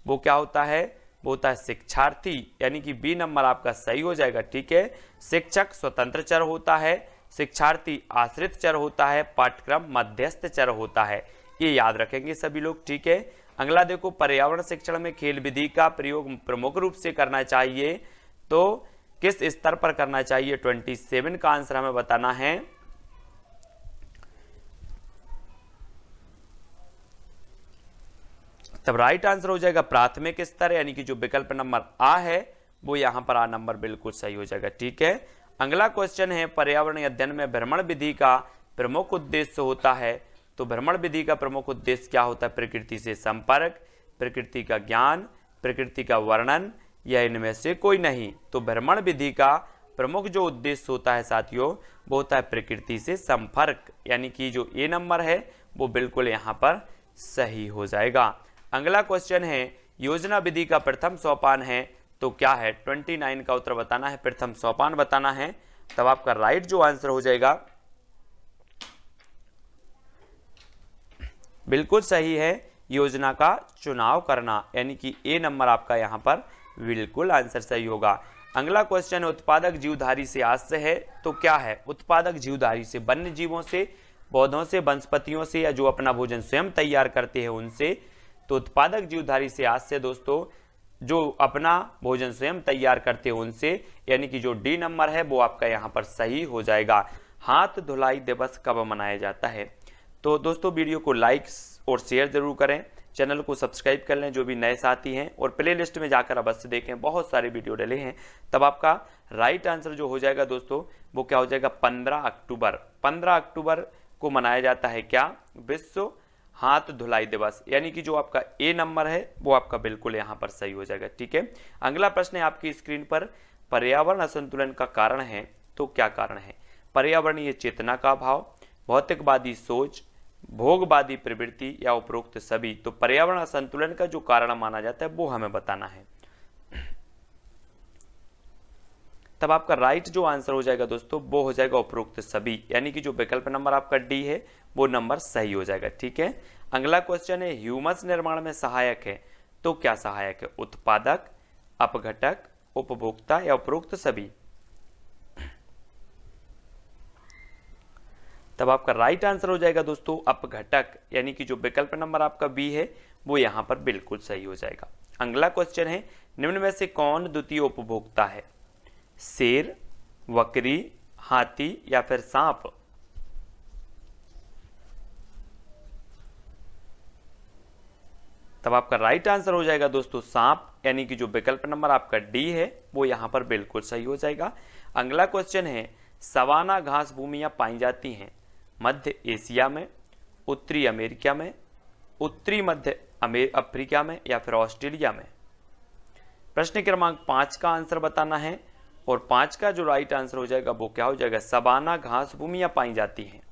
वो क्या होता है? वो होता है शिक्षार्थी, यानी कि बी नंबर आपका सही हो जाएगा, ठीक है। शिक्षक स्वतंत्र चर होता है, शिक्षार्थी आश्रित चर होता है, पाठ्यक्रम मध्यस्थ चर होता है, ये याद रखेंगे सभी लोग, ठीक है। अगला देखो, पर्यावरण शिक्षण में खेल विधि का प्रयोग प्रमुख रूप से करना चाहिए तो किस स्तर पर करना चाहिए? 27 का आंसर हमें बताना है। तब राइट आंसर हो जाएगा प्राथमिक स्तर, यानी कि जो विकल्प नंबर आ है वो यहां पर आ नंबर बिल्कुल सही हो जाएगा, ठीक है। अगला क्वेश्चन है पर्यावरणीय अध्ययन में भ्रमण विधि का प्रमुख उद्देश्य होता है। तो भ्रमण विधि का प्रमुख उद्देश्य क्या होता है? प्रकृति से संपर्क, प्रकृति का ज्ञान, प्रकृति का वर्णन या इनमें से कोई नहीं। तो भ्रमण विधि का प्रमुख जो उद्देश्य होता है साथियों वो होता है प्रकृति से संपर्क, यानी कि जो ए नंबर है वो बिल्कुल यहाँ पर सही हो जाएगा। अगला क्वेश्चन है योजना विधि का प्रथम सोपान है तो क्या है? 29 का उत्तर बताना है, प्रथम सोपान बताना है। तब आपका राइट जो आंसर हो जाएगा बिल्कुल सही है, योजना का चुनाव करना, यानी कि ए नंबर आपका यहाँ पर बिल्कुल आंसर सही होगा। अगला क्वेश्चन है उत्पादक जीवधारी से आश्रय है तो क्या है? उत्पादक जीवधारी से वन्य जीवों से, पौधों से, वनस्पतियों से या जो अपना भोजन स्वयं तैयार करते हैं उनसे। तो उत्पादक जीवधारी से आश्रय दोस्तों जो अपना भोजन स्वयं तैयार करते हैं उनसे, यानी कि जो डी नंबर है वो आपका यहाँ पर सही हो जाएगा। हाथ धुलाई दिवस कब मनाया जाता है? तो दोस्तों वीडियो को लाइक और शेयर जरूर करें, चैनल को सब्सक्राइब कर लें जो भी नए साथी हैं, और प्ले लिस्ट में जाकर अवश्य देखें, बहुत सारे वीडियो डले हैं। तब आपका राइट आंसर जो हो जाएगा दोस्तों वो क्या हो जाएगा? 15 अक्टूबर। 15 अक्टूबर को मनाया जाता है क्या? विश्व हाथ धुलाई दिवस, यानी कि जो आपका ए नंबर है वो आपका बिल्कुल यहाँ पर सही हो जाएगा। ठीक है, अगला प्रश्न है आपकी स्क्रीन पर, पर्यावरण असंतुलन का कारण है तो क्या कारण है? पर्यावरणीय चेतना का अभाव, भौतिकवादी सोच, भोगवादी प्रवृत्ति या उपरोक्त सभी। तो पर्यावरण असंतुलन का जो कारण माना जाता है वो हमें बताना है। तब आपका राइट जो आंसर हो जाएगा दोस्तों वो हो जाएगा उपरोक्त सभी, यानी कि जो विकल्प नंबर आपका डी है वो नंबर सही हो जाएगा। ठीक है, अगला क्वेश्चन है ह्यूमस निर्माण में सहायक है तो क्या सहायक है? उत्पादक, अपघटक, उपभोक्ता या उपरोक्त सभी। तब आपका राइट आंसर हो जाएगा दोस्तों अपघटक, यानी कि जो विकल्प नंबर आपका बी है वो यहां पर बिल्कुल सही हो जाएगा। अगला क्वेश्चन है निम्न में से कौन द्वितीय उपभोक्ता है? शेर, बकरी, हाथी या फिर सांप। तब आपका राइट आंसर हो जाएगा दोस्तों सांप, यानी कि जो विकल्प नंबर आपका डी है वो यहां पर बिल्कुल सही हो जाएगा। अगला क्वेश्चन है सवाना घास भूमियां पाई जाती हैं मध्य एशिया में, उत्तरी अमेरिका में, उत्तरी मध्य अफ्रीका में या फिर ऑस्ट्रेलिया में। प्रश्न क्रमांक 5 का आंसर बताना है, और 5 का जो राइट आंसर हो जाएगा वो क्या हो जाएगा? सवाना घास भूमियां पाई जाती हैं।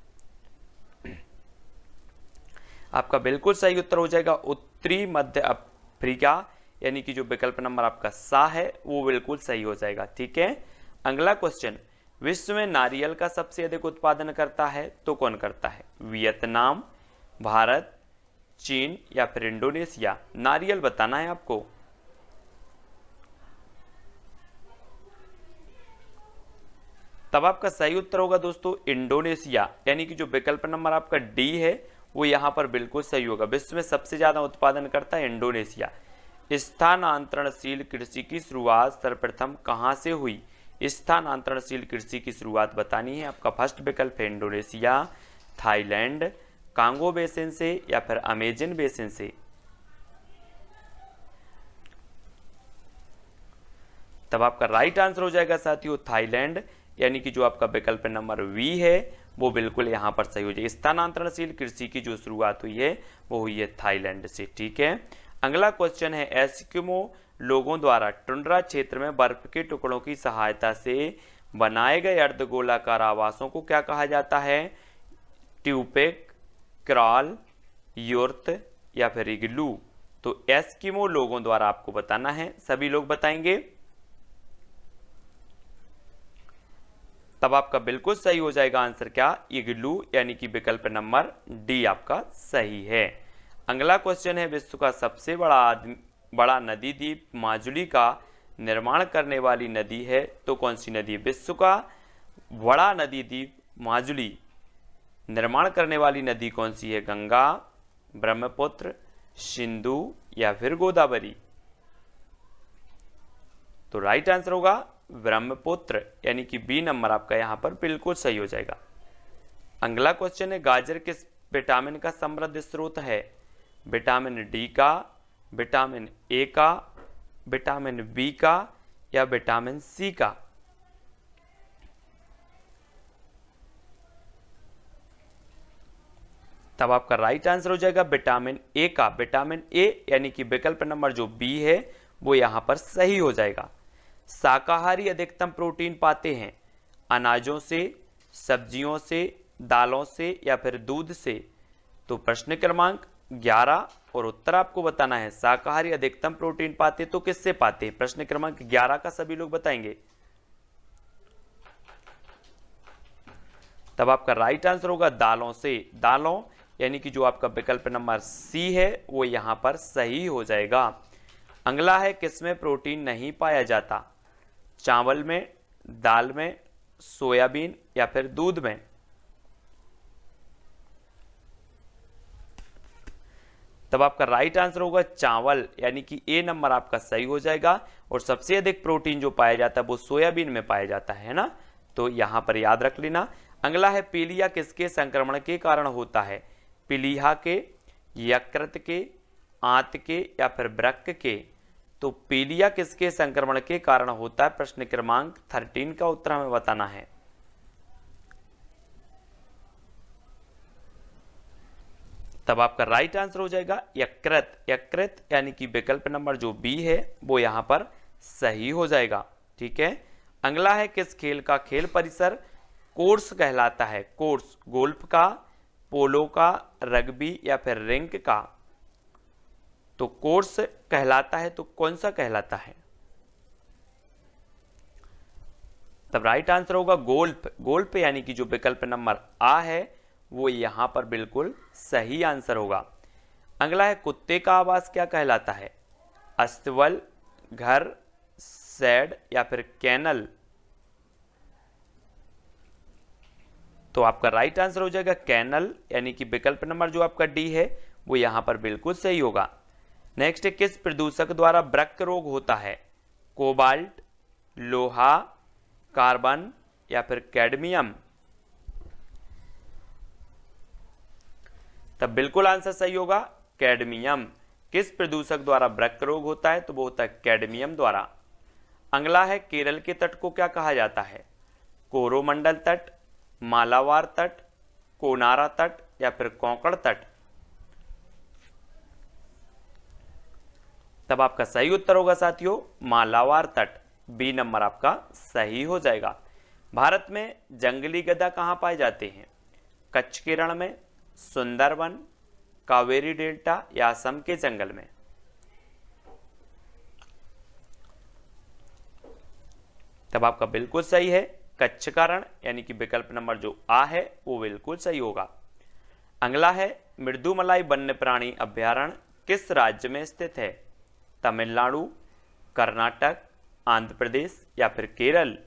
आपका बिल्कुल सही उत्तर हो जाएगा उत्तरी मध्य अफ्रीका, यानी कि जो विकल्प नंबर आपका सा है वो बिल्कुल सही हो जाएगा। ठीक है, अगला क्वेश्चन, विश्व में नारियल का सबसे अधिक उत्पादन करता है तो कौन करता है? वियतनाम, भारत, चीन या फिर इंडोनेशिया। नारियल बताना है आपको। तब आपका सही उत्तर होगा दोस्तों इंडोनेशिया, यानी कि जो विकल्प नंबर आपका डी है वो यहां पर बिल्कुल सही होगा। विश्व में सबसे ज्यादा उत्पादन करता है इंडोनेशिया। स्थानांतरणशील कृषि की शुरुआत सर्वप्रथम कहां से हुई? स्थानांतरणशील कृषि की शुरुआत बतानी है। आपका फर्स्ट विकल्प है इंडोनेशिया, थाईलैंड, कांगो बेसिन से या फिर अमेजन बेसिन से। तब आपका राइट आंसर हो जाएगा साथियों थाईलैंड, यानी कि जो आपका विकल्प नंबर वी है वो बिल्कुल यहां पर सही हो जाएगा। स्थानांतरणशील कृषि की जो शुरुआत हुई है वो हुई है थाईलैंड से। ठीक है, अगला क्वेश्चन है एस्किमो लोगों द्वारा टुंड्रा क्षेत्र में बर्फ के टुकड़ों की सहायता से बनाए गए अर्धगोलाकार आवासों को क्या कहा जाता है? ट्यूपेक, क्रॉल, युर्त या फिर इग्लू। तो एस्किमो लोगों द्वारा आपको बताना है, सभी लोग बताएंगे। तब आपका बिल्कुल सही हो जाएगा आंसर क्या? इग्लू, यानी कि विकल्प नंबर डी आपका सही है। अगला क्वेश्चन है विश्व का सबसे बड़ा नदी द्वीप माजुली का निर्माण करने वाली नदी है तो कौन सी नदी? विश्व का बड़ा नदी द्वीप माजुली निर्माण करने वाली नदी कौन सी है? गंगा, ब्रह्मपुत्र, सिंधु या फिर गोदावरी। तो राइट आंसर होगा ब्रह्मपुत्र, यानी कि बी नंबर आपका यहां पर बिल्कुल सही हो जाएगा। अगला क्वेश्चन है गाजर किस विटामिन का समृद्ध स्रोत है? विटामिन डी का, विटामिन ए का, विटामिन बी का या विटामिन सी का। तब आपका राइट आंसर हो जाएगा विटामिन ए का, विटामिन ए यानी कि विकल्प नंबर जो बी है वो यहां पर सही हो जाएगा। शाकाहारी अधिकतम प्रोटीन पाते हैं अनाजों से, सब्जियों से, दालों से या फिर दूध से। तो प्रश्न क्रमांक 11 और उत्तर आपको बताना है। शाकाहारी अधिकतम प्रोटीन पाते तो किससे पाते हैं? प्रश्न क्रमांक 11 का सभी लोग बताएंगे। तब आपका राइट आंसर होगा दालों से, दालों यानी कि जो आपका विकल्प नंबर सी है वो यहां पर सही हो जाएगा। अगला है किसमें प्रोटीन नहीं पाया जाता? चावल में, दाल में, सोयाबीन या फिर दूध में। तब आपका राइट आंसर होगा चावल, यानी कि ए नंबर आपका सही हो जाएगा। और सबसे अधिक प्रोटीन जो पाया जाता है वो सोयाबीन में पाया जाता है ना, तो यहां पर याद रख लेना। अगला है पीलिया किसके संक्रमण के कारण होता है? पीलिया के, यकृत के, आंत के या फिर वृक्क के। तो पीलिया किसके संक्रमण के कारण होता है? प्रश्न क्रमांक 13 का उत्तर हमें बताना है। तब आपका राइट आंसर हो जाएगा यकृत, यकृत यानी कि विकल्प नंबर जो बी है वो यहां पर सही हो जाएगा। ठीक है। अगला है किस खेल का खेल परिसर कोर्स कहलाता है? कोर्स गोल्फ का, पोलो का, रग्बी या फिर रिंक का। तो कोर्स कहलाता है तो कौन सा कहलाता है? तब राइट आंसर होगा गोल्फ, गोल्फ यानी कि जो विकल्प नंबर आ है वो यहां पर बिल्कुल सही आंसर होगा। अगला है कुत्ते का आवास क्या कहलाता है? अस्तबल, घर, शेड या फिर कैनल। तो आपका राइट आंसर हो जाएगा कैनल, यानी कि विकल्प नंबर जो आपका डी है वो यहां पर बिल्कुल सही होगा। नेक्स्ट, किस प्रदूषक द्वारा वृक्क रोग होता है? कोबाल्ट, लोहा, कार्बन या फिर कैडमियम। तब बिल्कुल आंसर सही होगा कैडमियम। किस प्रदूषक द्वारा वृक्क रोग होता है? तो वो होता है कैडमियम द्वारा। अगला है केरल के तट को क्या कहा जाता है? कोरोमंडल तट, मालाबार तट, कोनारा तट या फिर कोंकण तट। तब आपका सही उत्तर होगा साथियों मालाबार तट, बी नंबर आपका सही हो जाएगा। भारत में जंगली गधा कहां पाए जाते हैं? कच्छ के रण में, सुंदरवन, कावेरी डेल्टा या असम के जंगल में। तब आपका बिल्कुल सही है कच्छ का रण, यानी कि विकल्प नंबर जो आ है वो बिल्कुल सही होगा। अगला है मृदुमलाई वन्य प्राणी अभ्यारण्य किस राज्य में स्थित है? तमिलनाडु, कर्नाटक, आंध्र प्रदेश या फिर केरल।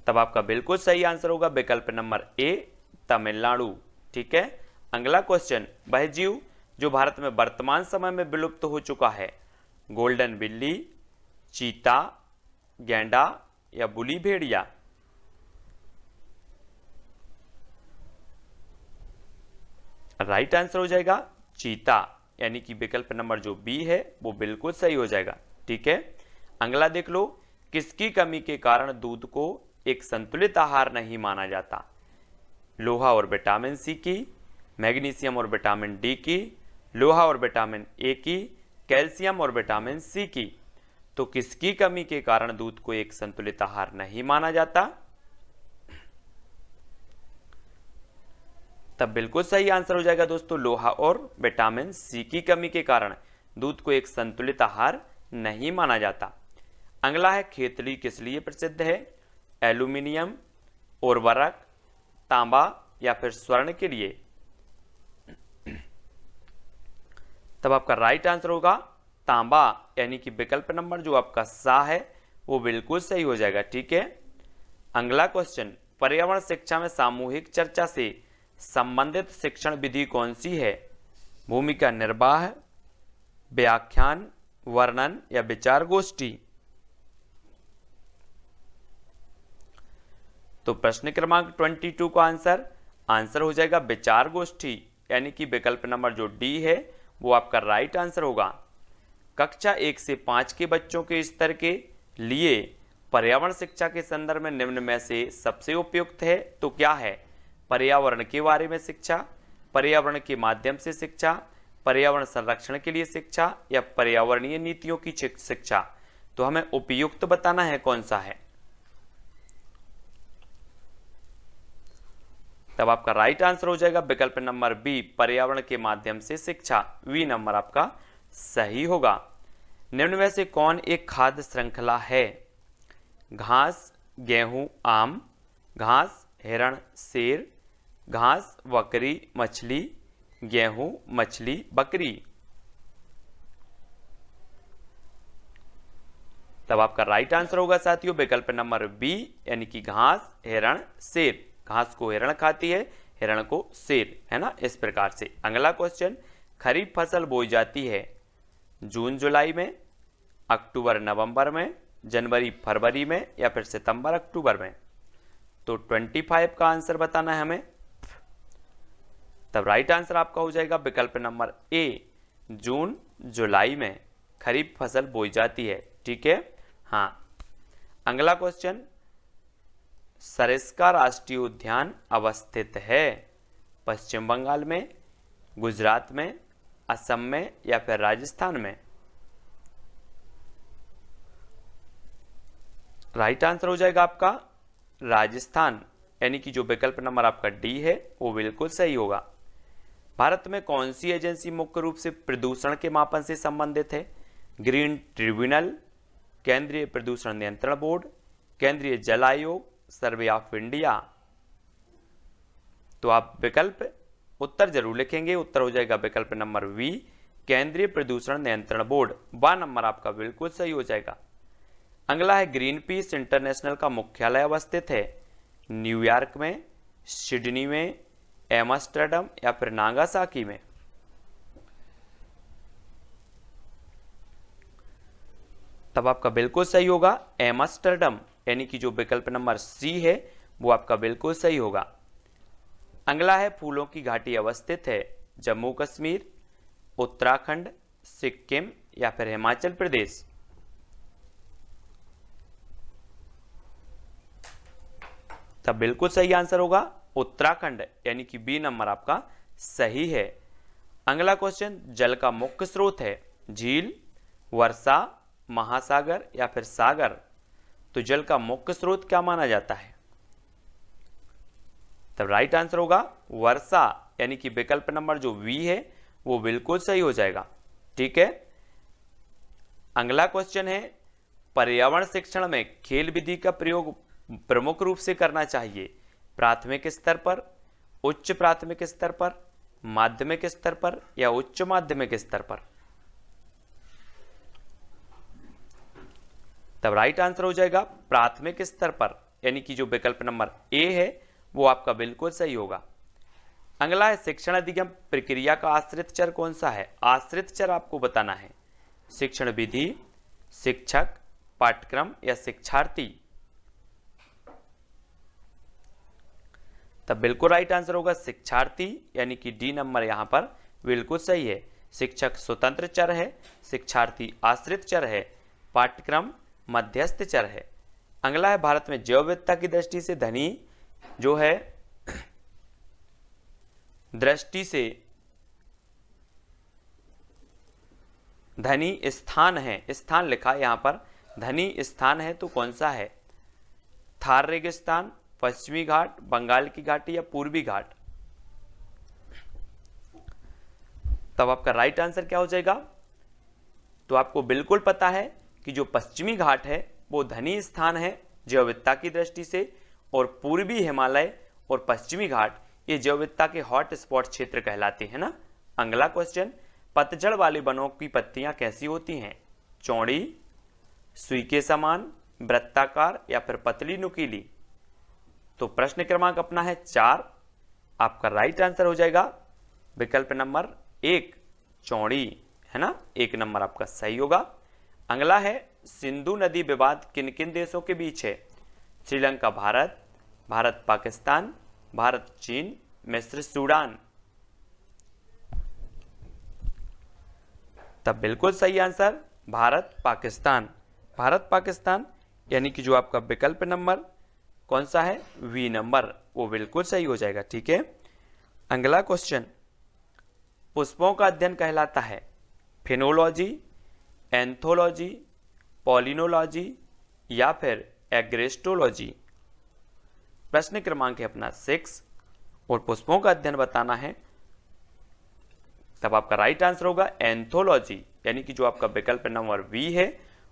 तब आपका बिल्कुल सही आंसर होगा विकल्प नंबर ए तमिलनाडु। ठीक है। अगला क्वेश्चन, वह जीव जो भारत में वर्तमान समय में विलुप्त हो चुका है? गोल्डन बिल्ली, चीता, गैंडा या बुली भेड़िया। राइट आंसर हो जाएगा चीता, यानी कि विकल्प नंबर जो बी है वो बिल्कुल सही हो जाएगा। ठीक है। अगला देख लो, किसकी कमी के कारण दूध को एक संतुलित आहार नहीं माना जाता? लोहा और विटामिन सी की, मैग्नीशियम और विटामिन डी की, लोहा और विटामिन ए की, कैल्शियम और विटामिन सी की। तो किसकी कमी के कारण दूध को एक संतुलित आहार नहीं माना जाता? तब बिल्कुल सही आंसर हो जाएगा दोस्तों लोहा और विटामिन सी की कमी के कारण दूध को एक संतुलित आहार नहीं माना जाता। अगला है खेतड़ी किस लिए प्रसिद्ध है? एल्यूमिनियम, उर्वरक, तांबा या फिर स्वर्ण के लिए। तब आपका राइट आंसर होगा तांबा, यानी कि विकल्प नंबर जो आपका सा है वो बिल्कुल सही हो जाएगा। ठीक है। अगला क्वेश्चन, पर्यावरण शिक्षा में सामूहिक चर्चा से संबंधित शिक्षण विधि कौन सी है? भूमिका निर्वाह, व्याख्यान, वर्णन या विचार गोष्ठी। तो प्रश्न क्रमांक 22 का आंसर हो जाएगा विचार गोष्ठी, यानी कि विकल्प नंबर जो डी है वो आपका राइट आंसर होगा। कक्षा 1 से 5 के बच्चों के स्तर के लिए पर्यावरण शिक्षा के संदर्भ में निम्न में से सबसे उपयुक्त है तो क्या है? पर्यावरण के बारे में शिक्षा, पर्यावरण के माध्यम से शिक्षा, पर्यावरण संरक्षण के लिए शिक्षा या पर्यावरणीय नीतियों की शिक्षा। तो हमें उपयुक्त बताना है कौन सा है। तब आपका राइट आंसर हो जाएगा विकल्प नंबर बी, पर्यावरण के माध्यम से शिक्षा। वी नंबर आपका सही होगा। निम्न में से कौन एक खाद्य श्रृंखला है? घास, गेहूं, आम, घास, हिरण, शेर, घास, बकरी, मछली, गेहूं, मछली, बकरी। तब आपका राइट आंसर होगा साथियों विकल्प नंबर बी, यानी कि घास, हिरण, शेर। घास को हिरण खाती है, हिरण को शेर, है ना, इस प्रकार से। अगला क्वेश्चन, खरीफ फसल बोई जाती है जून जुलाई में, अक्टूबर नवंबर में, जनवरी फरवरी में या फिर सितंबर अक्टूबर में। तो 25 का आंसर बताना है हमें। तब राइट आंसर आपका हो जाएगा विकल्प नंबर ए, जून जुलाई में खरीफ फसल बोई जाती है। ठीक है, हाँ। अगला क्वेश्चन, सरिस्का राष्ट्रीय उद्यान अवस्थित है पश्चिम बंगाल में, गुजरात में, असम में या फिर राजस्थान में। राइट आंसर हो जाएगा आपका राजस्थान, यानी कि जो विकल्प नंबर आपका डी है वो बिल्कुल सही होगा। भारत में कौन सी एजेंसी मुख्य रूप से प्रदूषण के मापन से संबंधित है? ग्रीन ट्रिब्यूनल, केंद्रीय प्रदूषण नियंत्रण बोर्ड, केंद्रीय जल आयोग, सर्वे ऑफ इंडिया। तो आप विकल्प उत्तर जरूर लिखेंगे। उत्तर हो जाएगा विकल्प नंबर वी, केंद्रीय प्रदूषण नियंत्रण बोर्ड। वा नंबर आपका बिल्कुल सही हो जाएगा। अगला है, ग्रीन पीस इंटरनेशनल का मुख्यालय अवस्थित है न्यूयॉर्क में, सिडनी में, एम्स्टर्डम या फिर नागासाकी में। तब आपका बिल्कुल सही होगा एम्स्टर्डम, यानी कि जो विकल्प नंबर सी है वो आपका बिल्कुल सही होगा। अगला है, फूलों की घाटी अवस्थित है जम्मू कश्मीर, उत्तराखंड, सिक्किम या फिर हिमाचल प्रदेश। तब बिल्कुल सही आंसर होगा उत्तराखंड, यानी कि बी नंबर आपका सही है। अगला क्वेश्चन, जल का मुख्य स्रोत है झील, वर्षा, महासागर या फिर सागर। तो जल का मुख्य स्रोत क्या माना जाता है? तब राइट आंसर होगा वर्षा, यानी कि विकल्प नंबर जो वी है वो बिल्कुल सही हो जाएगा। ठीक है। अगला क्वेश्चन है, पर्यावरण शिक्षण में खेल विधि का प्रयोग प्रमुख रूप से करना चाहिए प्राथमिक स्तर पर, उच्च प्राथमिक स्तर पर, माध्यमिक स्तर पर या उच्च माध्यमिक स्तर पर। तब राइट आंसर हो जाएगा प्राथमिक स्तर पर, यानी कि जो विकल्प नंबर ए है वो आपका बिल्कुल सही होगा। अगला है, शिक्षण अधिगम प्रक्रिया का आश्रित चर कौन सा है? आश्रित चर आपको बताना है, शिक्षण विधि, शिक्षक, पाठ्यक्रम या शिक्षार्थी। तब बिल्कुल राइट आंसर होगा शिक्षार्थी, यानी कि डी नंबर यहां पर बिल्कुल सही है। शिक्षक स्वतंत्र चर है, शिक्षार्थी आश्रित चर है, पाठ्यक्रम मध्यस्थ चर है। अगला है, भारत में जैव विविधता की दृष्टि से धनी जो है दृष्टि से धनी स्थान है, स्थान लिखा यहां पर धनी स्थान है तो कौन सा है? थार रेगिस्तान, पश्चिमी घाट, बंगाल की घाटी या पूर्वी घाट। तब आपका राइट आंसर क्या हो जाएगा? तो आपको बिल्कुल पता है कि जो पश्चिमी घाट है वो धनी स्थान है जैव विविधता की दृष्टि से, और पूर्वी हिमालय और पश्चिमी घाट ये जैव विविधता के हॉट स्पॉट क्षेत्र कहलाते हैं ना। अगला क्वेश्चन, पतझड़ वाले वनों की पत्तियां कैसी होती हैं? चौड़ी, सुई के समान, वृत्ताकार या फिर पतली नुकीली। तो प्रश्न क्रमांक अपना है 4। आपका राइट आंसर हो जाएगा विकल्प नंबर 1, चौड़ी, है ना, 1 नंबर आपका सही होगा। अगला है, सिंधु नदी विवाद किन किन देशों के बीच है? श्रीलंका भारत, भारत पाकिस्तान, भारत चीन, मिस्र सूडान। तब बिल्कुल सही आंसर भारत पाकिस्तान। भारत पाकिस्तान यानी कि जो आपका विकल्प नंबर कौन सा है, वी नंबर, वो बिल्कुल सही हो जाएगा। ठीक है, अगला क्वेश्चन, पुष्पों का अध्ययन कहलाता है फिनोलॉजी, एंथोलॉजी, पॉलिनोलॉजी या फिर एग्रेस्टोलॉजी। प्रश्न क्रमांक है अपना 6 और पुष्पों का अध्ययन बताना है, तब आपका राइट आंसर होगा एंथोलॉजी, यानी कि जो आपका विकल्प नंबर बी है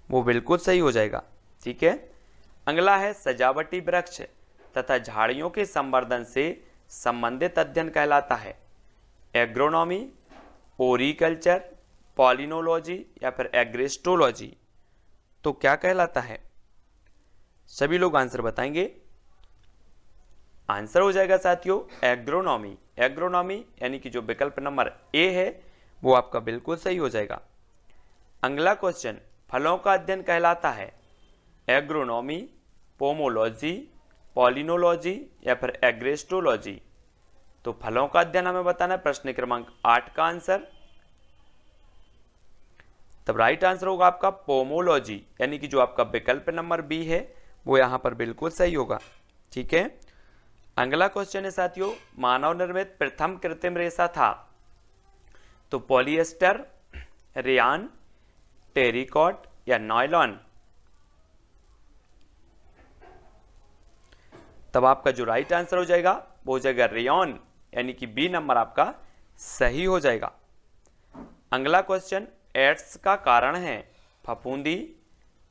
वो बिल्कुल सही हो जाएगा। ठीक है, अगला है सजावटी वृक्ष तथा झाड़ियों के संवर्धन से संबंधित अध्ययन कहलाता है एग्रोनॉमी, ओरिकल्चर, पॉलिनोलॉजी या फिर एग्रेस्टोलॉजी। तो क्या कहलाता है, सभी लोग आंसर बताएंगे। आंसर हो जाएगा साथियों एग्रोनॉमी। एग्रोनॉमी यानी कि जो विकल्प नंबर ए है वो आपका बिल्कुल सही हो जाएगा। अगला क्वेश्चन, फलों का अध्ययन कहलाता है एग्रोनॉमी, पोमोलॉजी, पॉलिनोलॉजी या फिर एग्रेस्टोलॉजी। तो फलों का अध्ययन हमें बताना है, प्रश्न क्रमांक 8 का आंसर। तब राइट आंसर होगा आपका पोमोलॉजी, यानी कि जो आपका विकल्प नंबर बी है वो यहां पर बिल्कुल सही होगा। ठीक है, अगला क्वेश्चन है साथियों, मानव निर्मित प्रथम कृत्रिम रेशा था तो पॉलिएस्टर, रेयान, टेरिकॉट या नायलॉन। तब आपका जो राइट आंसर हो जाएगा वो हो जाएगा रेयॉन, यानी कि बी नंबर आपका सही हो जाएगा। अगला क्वेश्चन, एड्स का कारण है फफूंदी,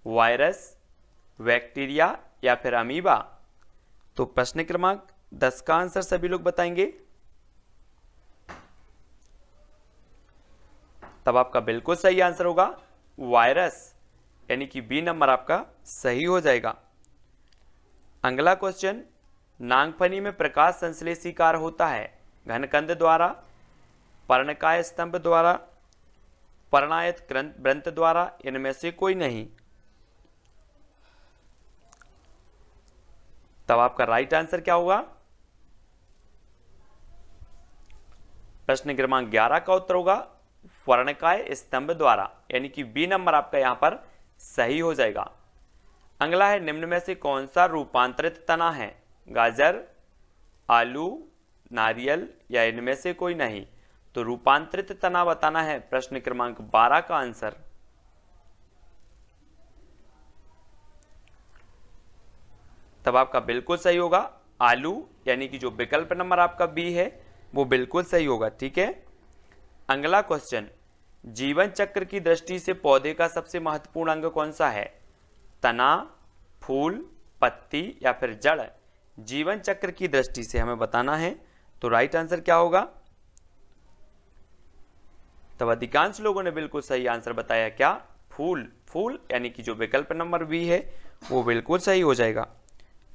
वायरस, बैक्टीरिया या फिर अमीबा। तो प्रश्न क्रमांक 10 का आंसर सभी लोग बताएंगे। तब आपका बिल्कुल सही आंसर होगा वायरस, यानी कि बी नंबर आपका सही हो जाएगा। अगला क्वेश्चन, नागफनी में प्रकाश संश्लेषी कार्य होता है घनकंद द्वारा, पर्णकाय स्तंभ द्वारा, पर्णायत वृंत द्वारा, इनमें से कोई नहीं। तब आपका राइट आंसर क्या होगा, प्रश्न क्रमांक 11 का उत्तर होगा पर्णकाय स्तंभ द्वारा, यानी कि बी नंबर आपका यहां पर सही हो जाएगा। अगला है, निम्न में से कौन सा रूपांतरित तना है, गाजर, आलू, नारियल या इनमें से कोई नहीं। तो रूपांतरित तना बताना है, प्रश्न क्रमांक 12 का आंसर। तब आपका बिल्कुल सही होगा आलू, यानी कि जो विकल्प नंबर आपका बी है वो बिल्कुल सही होगा। ठीक है, अगला क्वेश्चन, जीवन चक्र की दृष्टि से पौधे का सबसे महत्वपूर्ण अंग कौन सा है, तना, फूल, पत्ती या फिर जड़। जीवन चक्र की दृष्टि से हमें बताना है, तो राइट आंसर क्या होगा। तब अधिकांश लोगों ने बिल्कुल सही आंसर बताया, क्या, फूल। फूल यानी कि जो विकल्प नंबर बी है वो बिल्कुल सही हो जाएगा।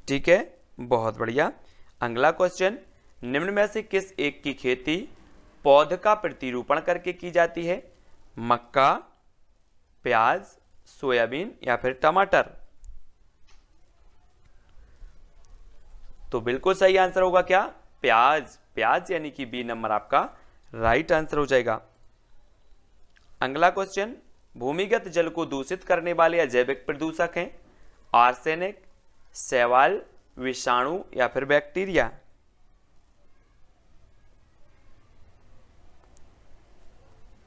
ठीक है, बहुत बढ़िया। अगला क्वेश्चन, निम्न में से किस एक की खेती पौध का प्रतिरूपण करके की जाती है, मक्का, प्याज, सोयाबीन या फिर टमाटर। तो बिल्कुल सही आंसर होगा क्या, प्याज। प्याज यानी कि बी नंबर आपका राइट आंसर हो जाएगा। अगला क्वेश्चन, भूमिगत जल को दूषित करने वाले अजैविक प्रदूषक हैं आर्सेनिक, शैवाल, विषाणु या फिर बैक्टीरिया।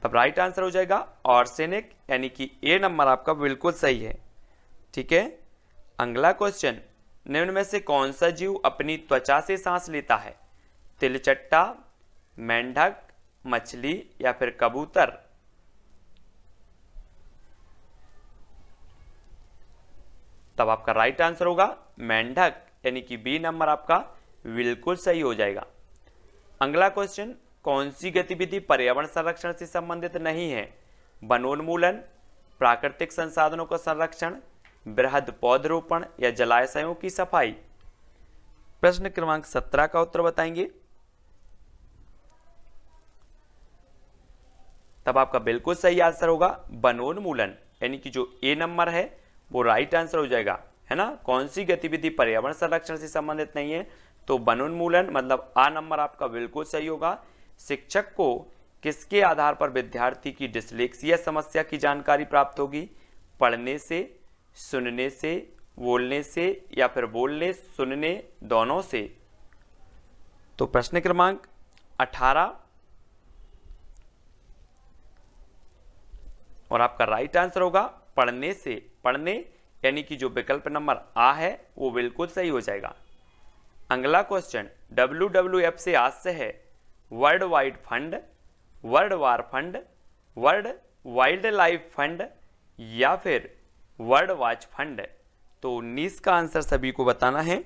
तब राइट आंसर हो जाएगा आर्सेनिक, यानी कि ए नंबर आपका बिल्कुल सही है। ठीक है, अगला क्वेश्चन, निम्न में से कौन सा जीव अपनी त्वचा से सांस लेता है, तिलचट्टा, मेंढक, मछली या फिर कबूतर। तब आपका राइट आंसर होगा मेंढक, यानी कि बी नंबर आपका बिल्कुल सही हो जाएगा। अगला क्वेश्चन, कौन सी गतिविधि पर्यावरण संरक्षण से संबंधित नहीं है, वनोन्मूलन, प्राकृतिक संसाधनों का संरक्षण, बृहद पौधरोपण या जलाशयों की सफाई। प्रश्न क्रमांक 17 का उत्तर बताएंगे। तब आपका बिल्कुल सही आंसर होगा वनोन्मूलन, यानी कि जो ए नंबर है वो राइट आंसर हो जाएगा, है ना। कौन सी गतिविधि पर्यावरण संरक्षण से संबंधित नहीं है, तो वनोन्मूलन, मतलब आ नंबर आपका बिल्कुल सही होगा। शिक्षक को किसके आधार पर विद्यार्थी की डिसलेक्सिया समस्या की जानकारी प्राप्त होगी, पढ़ने से, सुनने से, बोलने से या फिर बोलने सुनने दोनों से। तो प्रश्न क्रमांक 18 और आपका राइट आंसर होगा पढ़ने से। पढ़ने यानी कि जो विकल्प नंबर आ है वो बिल्कुल सही हो जाएगा। अगला क्वेश्चन WWF से हास्य है world wide fund, world war fund, world wild life fund या फिर वर्ल्ड वॉच फंड। तो 19 का आंसर सभी को बताना है।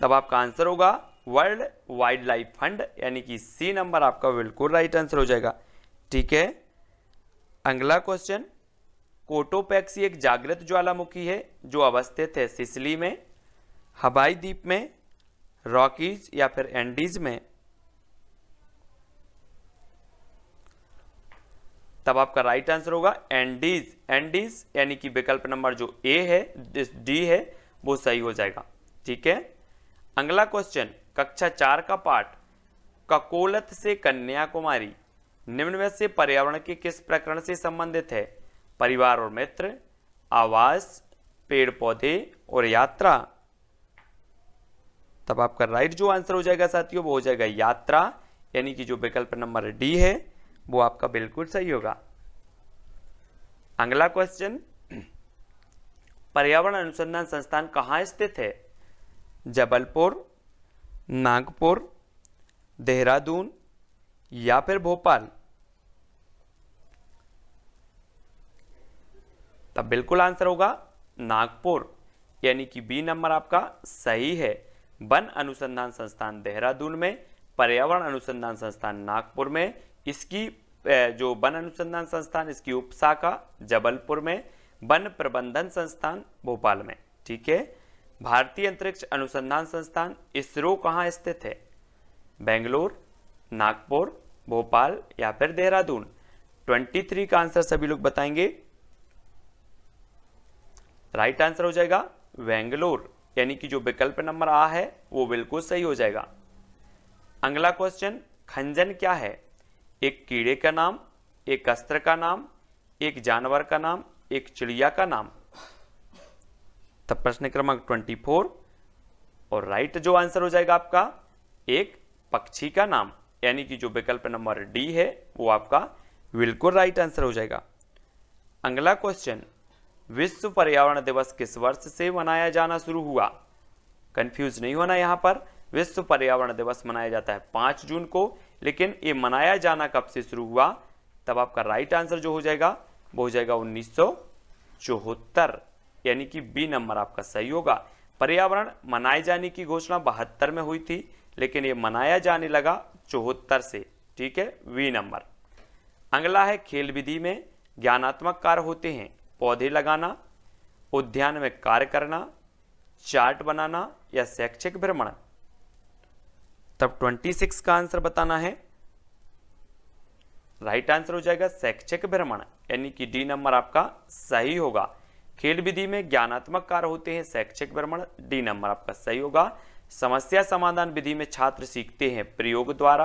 तब आपका आंसर होगा वर्ल्ड वाइल्ड लाइफ फंड यानी कि सी नंबर आपका बिल्कुल राइट आंसर हो जाएगा। ठीक है, अगला क्वेश्चन कोटोपैक्सी एक जागृत ज्वालामुखी है जो अवस्थित है सिसिली में, हवाई द्वीप में, रॉकीज या फिर एंडीज में। तब आपका राइट आंसर होगा एंडीज। एंडीज यानी कि विकल्प नंबर जो ए है, डी है, वो सही हो जाएगा। ठीक है, अगला क्वेश्चन कक्षा 4 का पाठ ककोलत से कन्याकुमारी निम्न में से पर्यावरण के किस प्रकरण से संबंधित है? परिवार और मित्र, आवास, पेड़ पौधे और यात्रा। तब आपका राइट जो आंसर हो जाएगा साथियों वो हो जाएगा यात्रा यानी कि जो विकल्प नंबर डी है वो आपका बिल्कुल सही होगा। अगला क्वेश्चन पर्यावरण अनुसंधान संस्थान कहाँ स्थित है? जबलपुर, नागपुर, देहरादून या फिर भोपाल। तब बिल्कुल आंसर होगा नागपुर यानी कि बी नंबर आपका सही है। वन अनुसंधान संस्थान देहरादून में, पर्यावरण अनुसंधान संस्थान नागपुर में, इसकी जो वन अनुसंधान संस्थान इसकी उपशाखा जबलपुर में, वन प्रबंधन संस्थान भोपाल में। ठीक है, भारतीय अंतरिक्ष अनुसंधान संस्थान इसरो कहाँ स्थित है? बेंगलोर, नागपुर, भोपाल या फिर देहरादून। 23 का आंसर सभी लोग बताएंगे। राइट आंसर हो जाएगा बेंगलोर यानी कि जो विकल्प नंबर आ है वो बिल्कुल सही हो जाएगा। अगला क्वेश्चन खंजन क्या है? एक कीड़े का नाम, एक अस्त्र का नाम, एक जानवर का नाम, एक चिड़िया का नाम। तब प्रश्न क्रमांक 24 और राइट जो आंसर हो जाएगा आपका एक पक्षी का नाम यानी कि जो विकल्प नंबर डी है वो आपका बिल्कुल राइट आंसर हो जाएगा। अगला क्वेश्चन विश्व पर्यावरण दिवस किस वर्ष से मनाया जाना शुरू हुआ? कंफ्यूज नहीं होना, यहां पर विश्व पर्यावरण दिवस मनाया जाता है 5 जून को, लेकिन ये मनाया जाना कब से शुरू हुआ? तब आपका राइट आंसर जो हो जाएगा वो हो जाएगा 1974 यानी कि बी नंबर आपका सही होगा। पर्यावरण मनाए जाने की घोषणा 72 में हुई थी लेकिन ये मनाया जाने लगा 74 से। ठीक है, वी नंबर। अगला है खेल विधि में ज्ञानात्मक कार्य होते हैं पौधे लगाना, उद्यान में कार्य करना, चार्ट बनाना या शैक्षिक भ्रमण। तब 26 का आंसर बताना है। राइट आंसर हो जाएगा शैक्षिक भ्रमण यानी कि डी नंबर आपका सही होगा। खेल विधि में ज्ञानात्मक कार्य होते हैं शैक्षिक भ्रमण, डी नंबर आपका सही होगा। समस्या समाधान विधि में छात्र सीखते हैं प्रयोग द्वारा,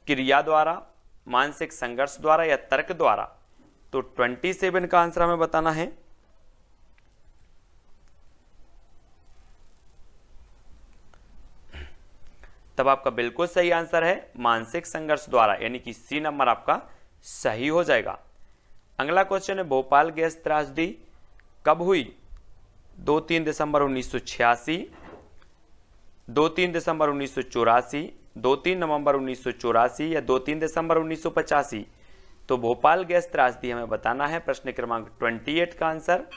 क्रिया द्वारा, मानसिक संघर्ष द्वारा या तर्क द्वारा। तो 27 का आंसर हमें बताना है। तब आपका बिल्कुल सही आंसर है मानसिक संघर्ष द्वारा यानी कि सी नंबर आपका सही हो जाएगा। अगला क्वेश्चन है भोपाल गैस त्रासदी कब हुई? 2-3 दिसंबर 1986, 2-3 दिसंबर 1984, 2-3 नवंबर 1984 या 2-3 दिसंबर 1985। तो भोपाल गैस त्रासदी हमें बताना है। प्रश्न क्रमांक 28 का आंसर।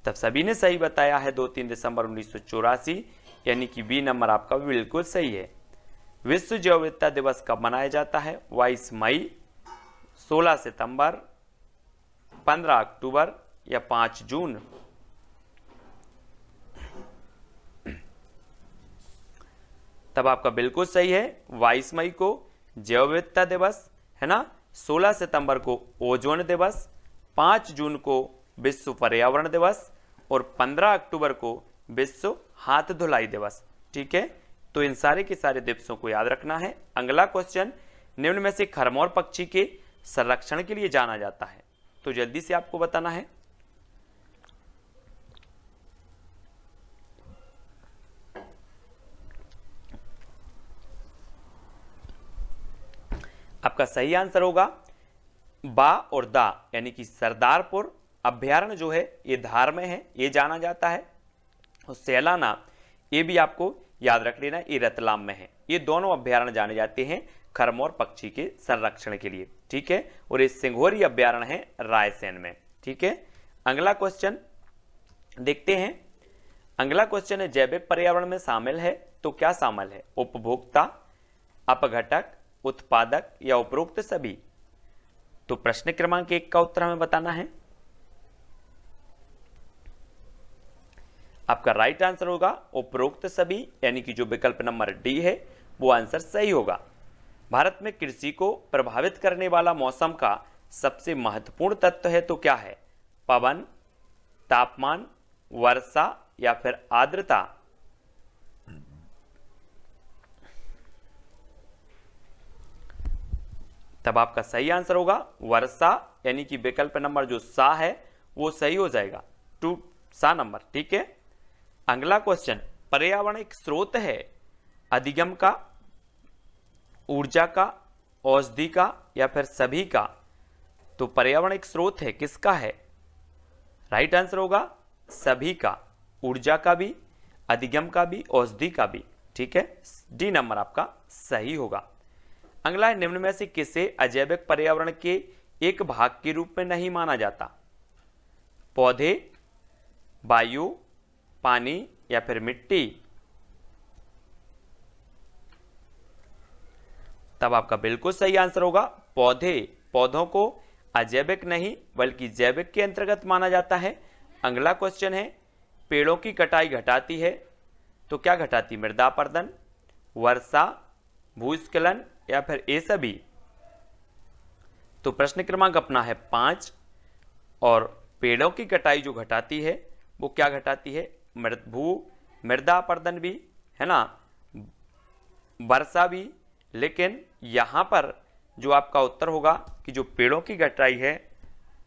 तब सभी ने सही बताया है 2-3 दिसंबर 1984 यानी कि बी नंबर आपका बिल्कुल सही है। विश्व जैव विविधता दिवस कब मनाया जाता है? 22 मई, 16 सितंबर, 15 अक्टूबर या 5 जून। तब आपका बिल्कुल सही है 22 मई को जैव विविधता दिवस है ना, 16 सितंबर को ओजोन दिवस, 5 जून को विश्व पर्यावरण दिवस और 15 अक्टूबर को विश्व हाथ धुलाई दिवस। ठीक है, तो इन सारे के सारे दिवसों को याद रखना है। अगला क्वेश्चन निम्न में से खरमोर पक्षी के संरक्षण के लिए जाना जाता है? तो जल्दी से आपको बताना है। आपका सही आंसर होगा बा और दा, यानी कि सरदारपुर अभ्यारण्य जो है ये धार में है, ये जाना जाता है। और सैलाना, ये भी आपको याद रख लेना, ये रतलाम में है। ये दोनों अभ्यारण्य जाने जाते हैं खरमोर पक्षी के संरक्षण के लिए, ठीक है। और ये सिंघोरी अभ्यारण्य है रायसेन में, ठीक है। अगला क्वेश्चन देखते हैं। अगला क्वेश्चन है जैविक पर्यावरण में शामिल है तो क्या शामिल है? उपभोक्ता, अपघटक, उत्पादक या उपरोक्त सभी? तो प्रश्न क्रमांक 1 का उत्तर हमें बताना है। आपका राइट आंसर होगा उपरोक्त सभी, यानी कि जो विकल्प नंबर डी है वो आंसर सही होगा। भारत में कृषि को प्रभावित करने वाला मौसम का सबसे महत्वपूर्ण तत्व है तो क्या है? पवन, तापमान, वर्षा या फिर आर्द्रता? तब आपका सही आंसर होगा वर्षा, यानी कि विकल्प नंबर जो सा है वो सही हो जाएगा, 2 सा नंबर, ठीक है। अगला क्वेश्चन, पर्यावरण एक स्रोत है अधिगम का, ऊर्जा का, औषधि का या फिर सभी का? तो पर्यावरण एक स्रोत है, किसका है? राइट आंसर होगा सभी का, ऊर्जा का भी, अधिगम का भी, औषधि का भी, ठीक है। डी नंबर आपका सही होगा। अगला है निम्न में से किसे अजैविक पर्यावरण के एक भाग के रूप में नहीं माना जाता? पौधे, वायु, पानी या फिर मिट्टी? तब आपका बिल्कुल सही आंसर होगा पौधे। पौधों को अजैविक नहीं बल्कि जैविक के अंतर्गत माना जाता है। अगला क्वेश्चन है पेड़ों की कटाई घटाती है तो क्या घटाती? मृदा अपरदन, वर्षा, भूस्खलन या फिर ये सभी? तो प्रश्न क्रमांक अपना है 5। और पेड़ों की कटाई जो घटाती है वो क्या घटाती है? मृदा अपरदन भी है ना, वर्षा भी। लेकिन यहां पर जो आपका उत्तर होगा कि जो पेड़ों की कटाई है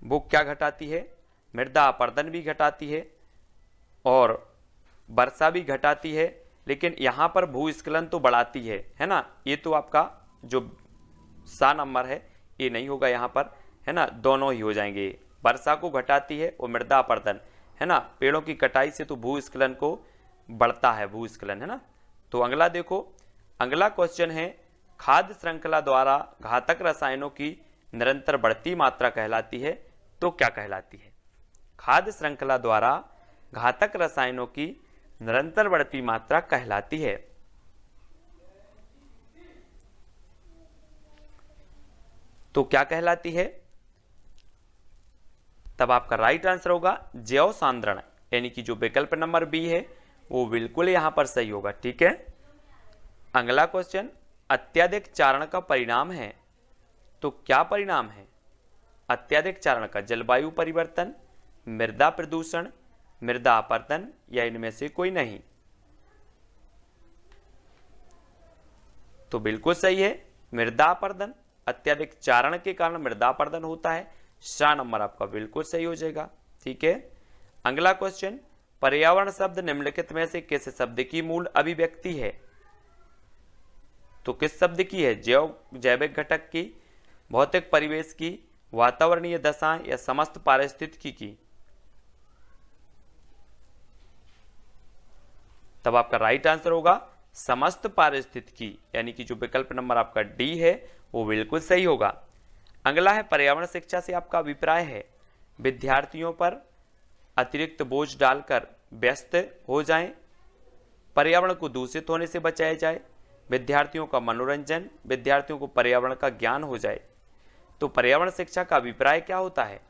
वो क्या घटाती है? मृदा अपरदन भी घटाती है और वर्षा भी घटाती है, लेकिन यहां पर भूस्खलन तो बढ़ाती है ना। ये तो आपका जो सा नंबर है ये नहीं होगा यहाँ पर, है ना, दोनों ही हो जाएंगे। वर्षा को घटाती है और मृदा अपरदन, है ना। पेड़ों की कटाई से तो भूस्खलन को बढ़ता है, भूस्खलन, है ना। तो अगला देखो, अगला क्वेश्चन है खाद्य श्रृंखला द्वारा घातक रसायनों की निरंतर बढ़ती मात्रा कहलाती है तो क्या कहलाती है? खाद्य श्रृंखला द्वारा घातक रसायनों की निरंतर बढ़ती मात्रा कहलाती है। तो क्या कहलाती है? तब आपका राइट आंसर होगा जैव सांद्रण, यानी कि जो विकल्प नंबर बी है वो बिल्कुल यहां पर सही होगा, ठीक है। अगला क्वेश्चन, अत्यधिक चारण का परिणाम है तो क्या परिणाम है? अत्यधिक चारण का जलवायु परिवर्तन, मृदा प्रदूषण, मृदा अपरदन या इनमें से कोई नहीं? तो बिल्कुल सही है मृदा अपरदन। अत्यधिक चारण के कारण मृदा अपरदन होता है। सा नंबर आपका बिल्कुल सही हो जाएगा, ठीक है। अगला क्वेश्चन, पर्यावरण शब्द निम्नलिखित में से किस शब्द की मूल अभिव्यक्ति है? तो किस शब्द की है? जैविक घटक की, भौतिक परिवेश की, वातावरणीय दशाएं या समस्त पारिस्थितिकी की? तब आपका राइट आंसर होगा समस्त पारिस्थितिकी, यानी कि जो विकल्प नंबर आपका डी है वो बिल्कुल सही होगा। अगला है पर्यावरण शिक्षा से आपका अभिप्राय है विद्यार्थियों पर अतिरिक्त बोझ डालकर व्यस्त हो जाएं, पर्यावरण को दूषित होने से बचाया जाए, विद्यार्थियों का मनोरंजन, विद्यार्थियों को पर्यावरण का ज्ञान हो जाए। तो पर्यावरण शिक्षा का अभिप्राय क्या होता है?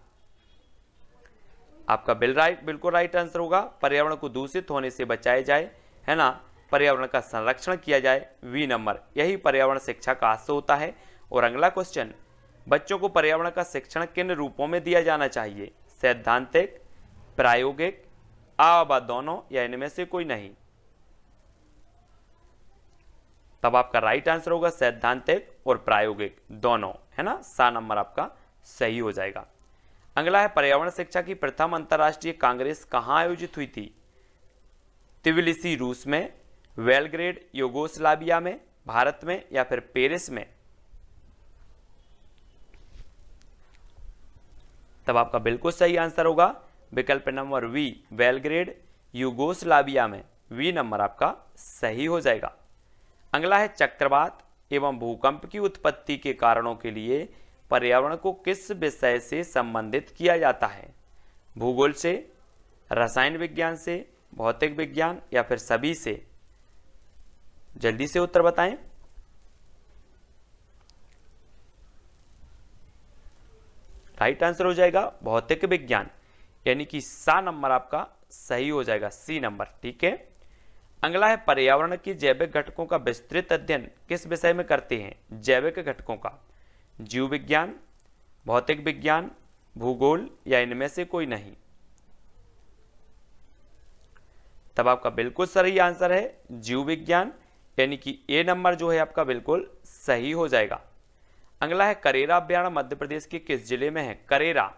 आपका बिल्कुल राइट आंसर होगा पर्यावरण को दूषित होने से बचाया जाए, है ना, पर्यावरण का संरक्षण किया जाए, वी नंबर। यही पर्यावरण शिक्षा का आशय होता है। और अगला क्वेश्चन, बच्चों को पर्यावरण का शिक्षण किन रूपों में दिया जाना चाहिए? सैद्धांतिक, प्रायोगिक, व दोनों या इनमें से कोई नहीं? तब आपका राइट आंसर होगा सैद्धांतिक और प्रायोगिक दोनों, है ना, सा नंबर आपका सही हो जाएगा। अगला है पर्यावरण शिक्षा की प्रथम अंतर्राष्ट्रीय कांग्रेस कहाँ आयोजित हुई थी? त्बिलिसी रूस में, बेलग्रेड यूगोस्लाविया में, भारत में या फिर पेरिस में? तब आपका बिल्कुल सही आंसर होगा विकल्प नंबर वी, बेलग्रेड यूगोस्लाविया में। वी नंबर आपका सही हो जाएगा। अगला है चक्रवात एवं भूकंप की उत्पत्ति के कारणों के लिए पर्यावरण को किस विषय से संबंधित किया जाता है? भूगोल से, रसायन विज्ञान से, भौतिक विज्ञान या फिर सभी से? जल्दी से उत्तर बताएं। राइट आंसर हो जाएगा भौतिक विज्ञान, यानी कि सा नंबर आपका सही हो जाएगा, सी नंबर। ठीक है। अगला है पर्यावरण की जैविक घटकों का विस्तृत अध्ययन किस विषय में करते हैं? जैविक घटकों का जीव विज्ञान, भौतिक विज्ञान, भूगोल या इनमें से कोई नहीं? तब आपका बिल्कुल सही आंसर है जीव विज्ञान, यानी कि ए नंबर जो है आपका बिल्कुल सही हो जाएगा। अगला है करेरा अभ्यारण्य मध्य प्रदेश के किस जिले में है? करेरा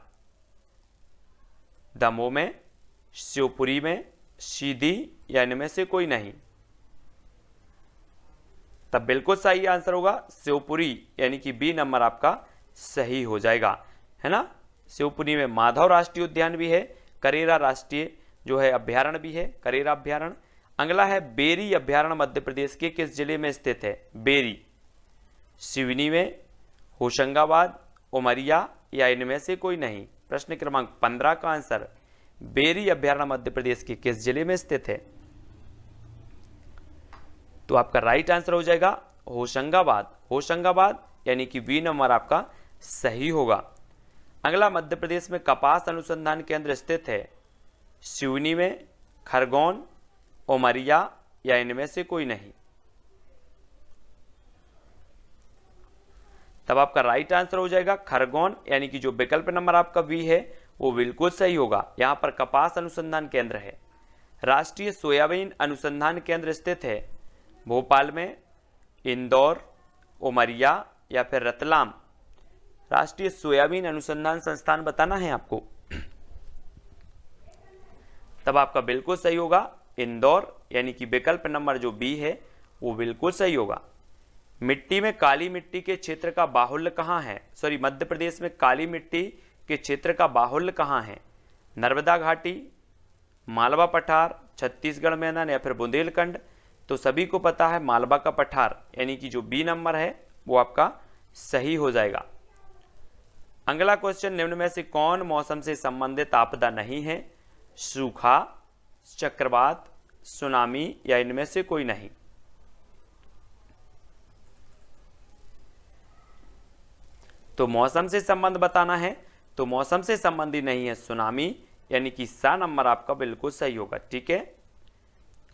दमोह में, शिवपुरी में, सीधी या इनमें से कोई नहीं? तब बिल्कुल सही आंसर होगा शिवपुरी, यानी कि बी नंबर आपका सही हो जाएगा, है ना। शिवपुरी में माधव राष्ट्रीय उद्यान भी है, करेरा राष्ट्रीय जो है अभ्यारण्य भी है, करेरा अभ्यारण्य। अगला है बेरी अभ्यारण्य मध्य प्रदेश के किस जिले में स्थित है? बेरी सिवनी में, होशंगाबाद, उमरिया या इनमें से कोई नहीं? प्रश्न क्रमांक 15 का आंसर बेरी अभ्यारण्य मध्य प्रदेश के किस जिले में स्थित है? तो आपका राइट आंसर हो जाएगा होशंगाबाद, होशंगाबाद, यानी कि बी नंबर आपका सही होगा। अगला मध्य प्रदेश में कपास अनुसंधान केंद्र स्थित है? सिवनी में, खरगोन, उमरिया या इनमें से कोई नहीं? तब आपका राइट आंसर हो जाएगा खरगोन, यानी कि जो विकल्प नंबर आपका बी है वो बिल्कुल सही होगा। यहां पर कपास अनुसंधान केंद्र है। राष्ट्रीय सोयाबीन अनुसंधान केंद्र स्थित है भोपाल में, इंदौर, उमरिया या फिर रतलाम? राष्ट्रीय सोयाबीन अनुसंधान संस्थान बताना है आपको। तब आपका बिल्कुल सही होगा इंदौर, यानी कि विकल्प नंबर जो बी है वो बिल्कुल सही होगा। मिट्टी में काली मिट्टी के क्षेत्र का बाहुल्य कहाँ है? सॉरी, मध्य प्रदेश में काली मिट्टी के क्षेत्र का बाहुल्य कहाँ है? नर्मदा घाटी, मालवा पठार, छत्तीसगढ़ मैदान या फिर बुंदेलखंड? तो सभी को पता है मालवा का पठार, यानी कि जो बी नंबर है वो आपका सही हो जाएगा। अगला क्वेश्चन, निम्न में से कौन मौसम से संबंधित आपदा नहीं है? सूखा, चक्रवात, सुनामी या इनमें से कोई नहीं? तो मौसम से संबंध बताना है, तो मौसम से संबंधी नहीं है सुनामी, यानी कि सा नंबर आपका बिल्कुल सही होगा। ठीक है।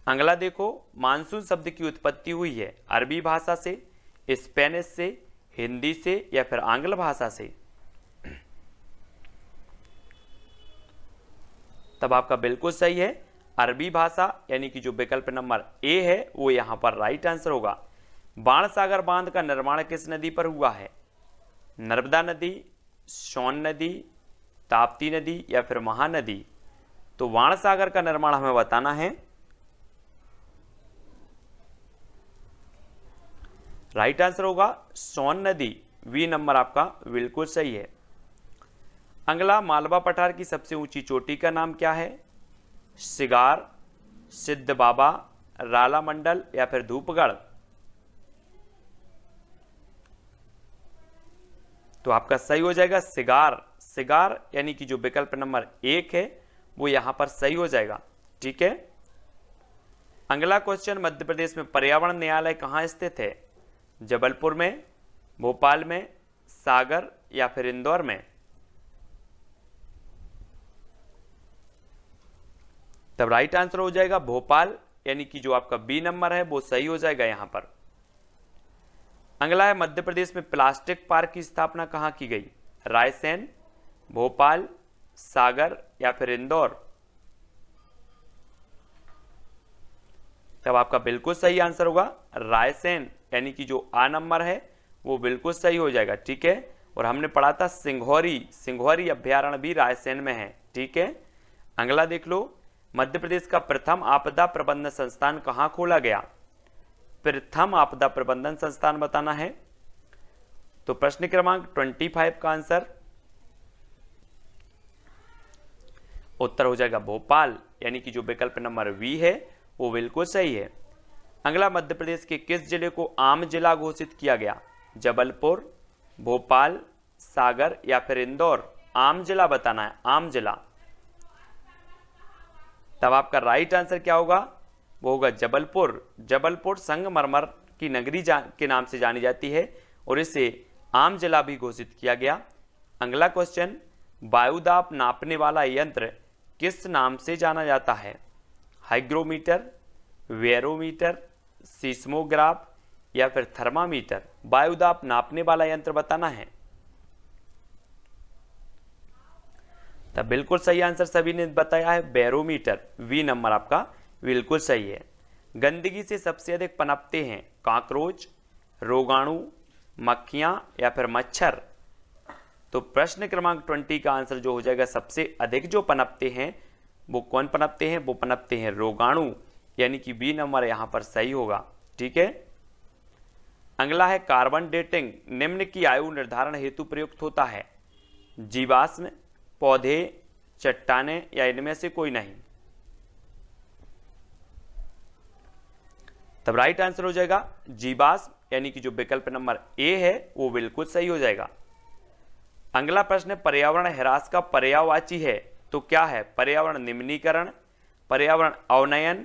अगला देखो, मानसून शब्द की उत्पत्ति हुई है अरबी भाषा से, स्पेनिश से, हिंदी से या फिर आंग्ल भाषा से? तब आपका बिल्कुल सही है अरबी भाषा, यानी कि जो विकल्प नंबर ए है वो यहां पर राइट आंसर होगा। बाणसागर बांध का निर्माण किस नदी पर हुआ है? नर्मदा नदी, सोन नदी, ताप्ती नदी या फिर महानदी? तो बाणसागर का निर्माण हमें बताना है। राइट आंसर होगा सोन नदी, वी नंबर आपका बिल्कुल सही है। अगला, मालवा पठार की सबसे ऊंची चोटी का नाम क्या है? सिगार, सिद्ध बाबा, राला मंडल या फिर धूपगढ़? तो आपका सही हो जाएगा सिगार, सिगार, यानी कि जो विकल्प नंबर 1 है वो यहां पर सही हो जाएगा। ठीक है। अगला क्वेश्चन, मध्य प्रदेश में पर्यावरण न्यायालय कहां स्थित है? जबलपुर में, भोपाल में, सागर या फिर इंदौर में? तब राइट आंसर हो जाएगा भोपाल, यानी कि जो आपका बी नंबर है वो सही हो जाएगा यहां पर। अगला है, मध्य प्रदेश में प्लास्टिक पार्क की स्थापना कहां की गई? रायसेन, भोपाल, सागर या फिर इंदौर? तब आपका बिल्कुल सही आंसर होगा रायसेन, यानी कि जो आ नंबर है वो बिल्कुल सही हो जाएगा। ठीक है। और हमने पढ़ा था सिंघौरी अभ्यारण्य भी रायसेन में है। ठीक है, अगला देख लो, मध्य प्रदेश का प्रथम आपदा प्रबंधन संस्थान कहां खोला गया? प्रथम आपदा प्रबंधन संस्थान बताना है। तो प्रश्न क्रमांक 25 का आंसर उत्तर हो जाएगा भोपाल, यानी कि जो विकल्प नंबर बी है वो बिल्कुल सही है। अगला, मध्य प्रदेश के किस जिले को आम जिला घोषित किया गया? जबलपुर, भोपाल, सागर या फिर इंदौर? आम जिला बताना है, आम जिला। तब आपका राइट आंसर क्या होगा? वो होगा जबलपुर। जबलपुर संगमरमर की नगरी के नाम से जानी जाती है और इसे आम जिला भी घोषित किया गया। अगला क्वेश्चन, वायुदाब नापने वाला यंत्र किस नाम से जाना जाता है? हाइग्रोमीटर, वेरोमीटर, सीस्मोग्राफ या फिर थर्मामीटर? वायुदाब नापने वाला यंत्र बताना है। तब बिल्कुल सही आंसर सभी ने बताया है बैरोमीटर, वी नंबर आपका बिल्कुल सही है। गंदगी से सबसे अधिक पनपते हैं कॉकरोच, रोगाणु, मक्खियां या फिर मच्छर? तो प्रश्न क्रमांक 20 का आंसर जो हो जाएगा, सबसे अधिक जो पनपते हैं वो कौन पनपते हैं? वो पनपते हैं रोगाणु, यानी कि बी नंबर यहां पर सही होगा। ठीक है, अगला है कार्बन डेटिंग निम्न की आयु निर्धारण हेतु प्रयुक्त होता है? जीवाश्म, पौधे, चट्टाने या इनमें से कोई नहीं? तब राइट आंसर हो जाएगा जीवाश्म, यानी कि जो विकल्प नंबर ए है वो बिल्कुल सही हो जाएगा। अगला प्रश्न, पर्यावरण ह्रास का पर्यायवाची है तो क्या है? पर्यावरण निम्नीकरण, पर्यावरण अवनयन,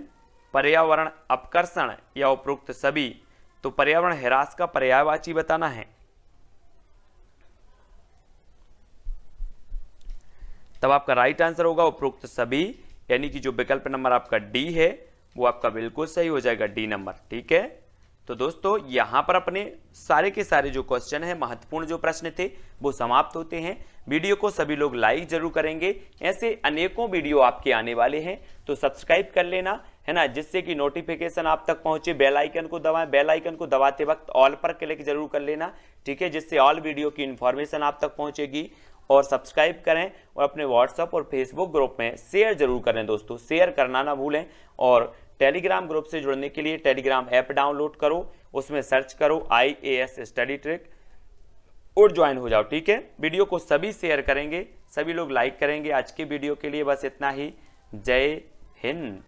पर्यावरण अपकर्षण या उपरोक्त सभी? तो पर्यावरण ह्रास का पर्यायवाची बताना है। तब आपका राइट आंसर होगा उपरोक्त सभी, यानी कि जो विकल्प नंबर आपका डी है वो आपका बिल्कुल सही हो जाएगा, डी नंबर। ठीक है, तो दोस्तों यहां पर अपने सारे के सारे जो क्वेश्चन है, महत्वपूर्ण जो प्रश्न थे वो समाप्त होते हैं। वीडियो को सभी लोग लाइक जरूर करेंगे, ऐसे अनेकों वीडियो आपके आने वाले हैं तो सब्सक्राइब कर लेना, है ना, जिससे कि नोटिफिकेशन आप तक पहुंचे। बेल आइकन को दबाएं, बेल आइकन को दबाते वक्त ऑल पर क्लिक जरूर कर लेना। ठीक है, जिससे ऑल वीडियो की इंफॉर्मेशन आप तक पहुंचेगी। और सब्सक्राइब करें और अपने व्हाट्सएप और फेसबुक ग्रुप में शेयर जरूर करें दोस्तों, शेयर करना ना भूलें। और टेलीग्राम ग्रुप से जुड़ने के लिए टेलीग्राम ऐप डाउनलोड करो, उसमें सर्च करो IAS स्टडी ट्रिक और ज्वाइन हो जाओ। ठीक है, वीडियो को सभी शेयर करेंगे, सभी लोग लाइक करेंगे। आज के वीडियो के लिए बस इतना ही। जय हिंद।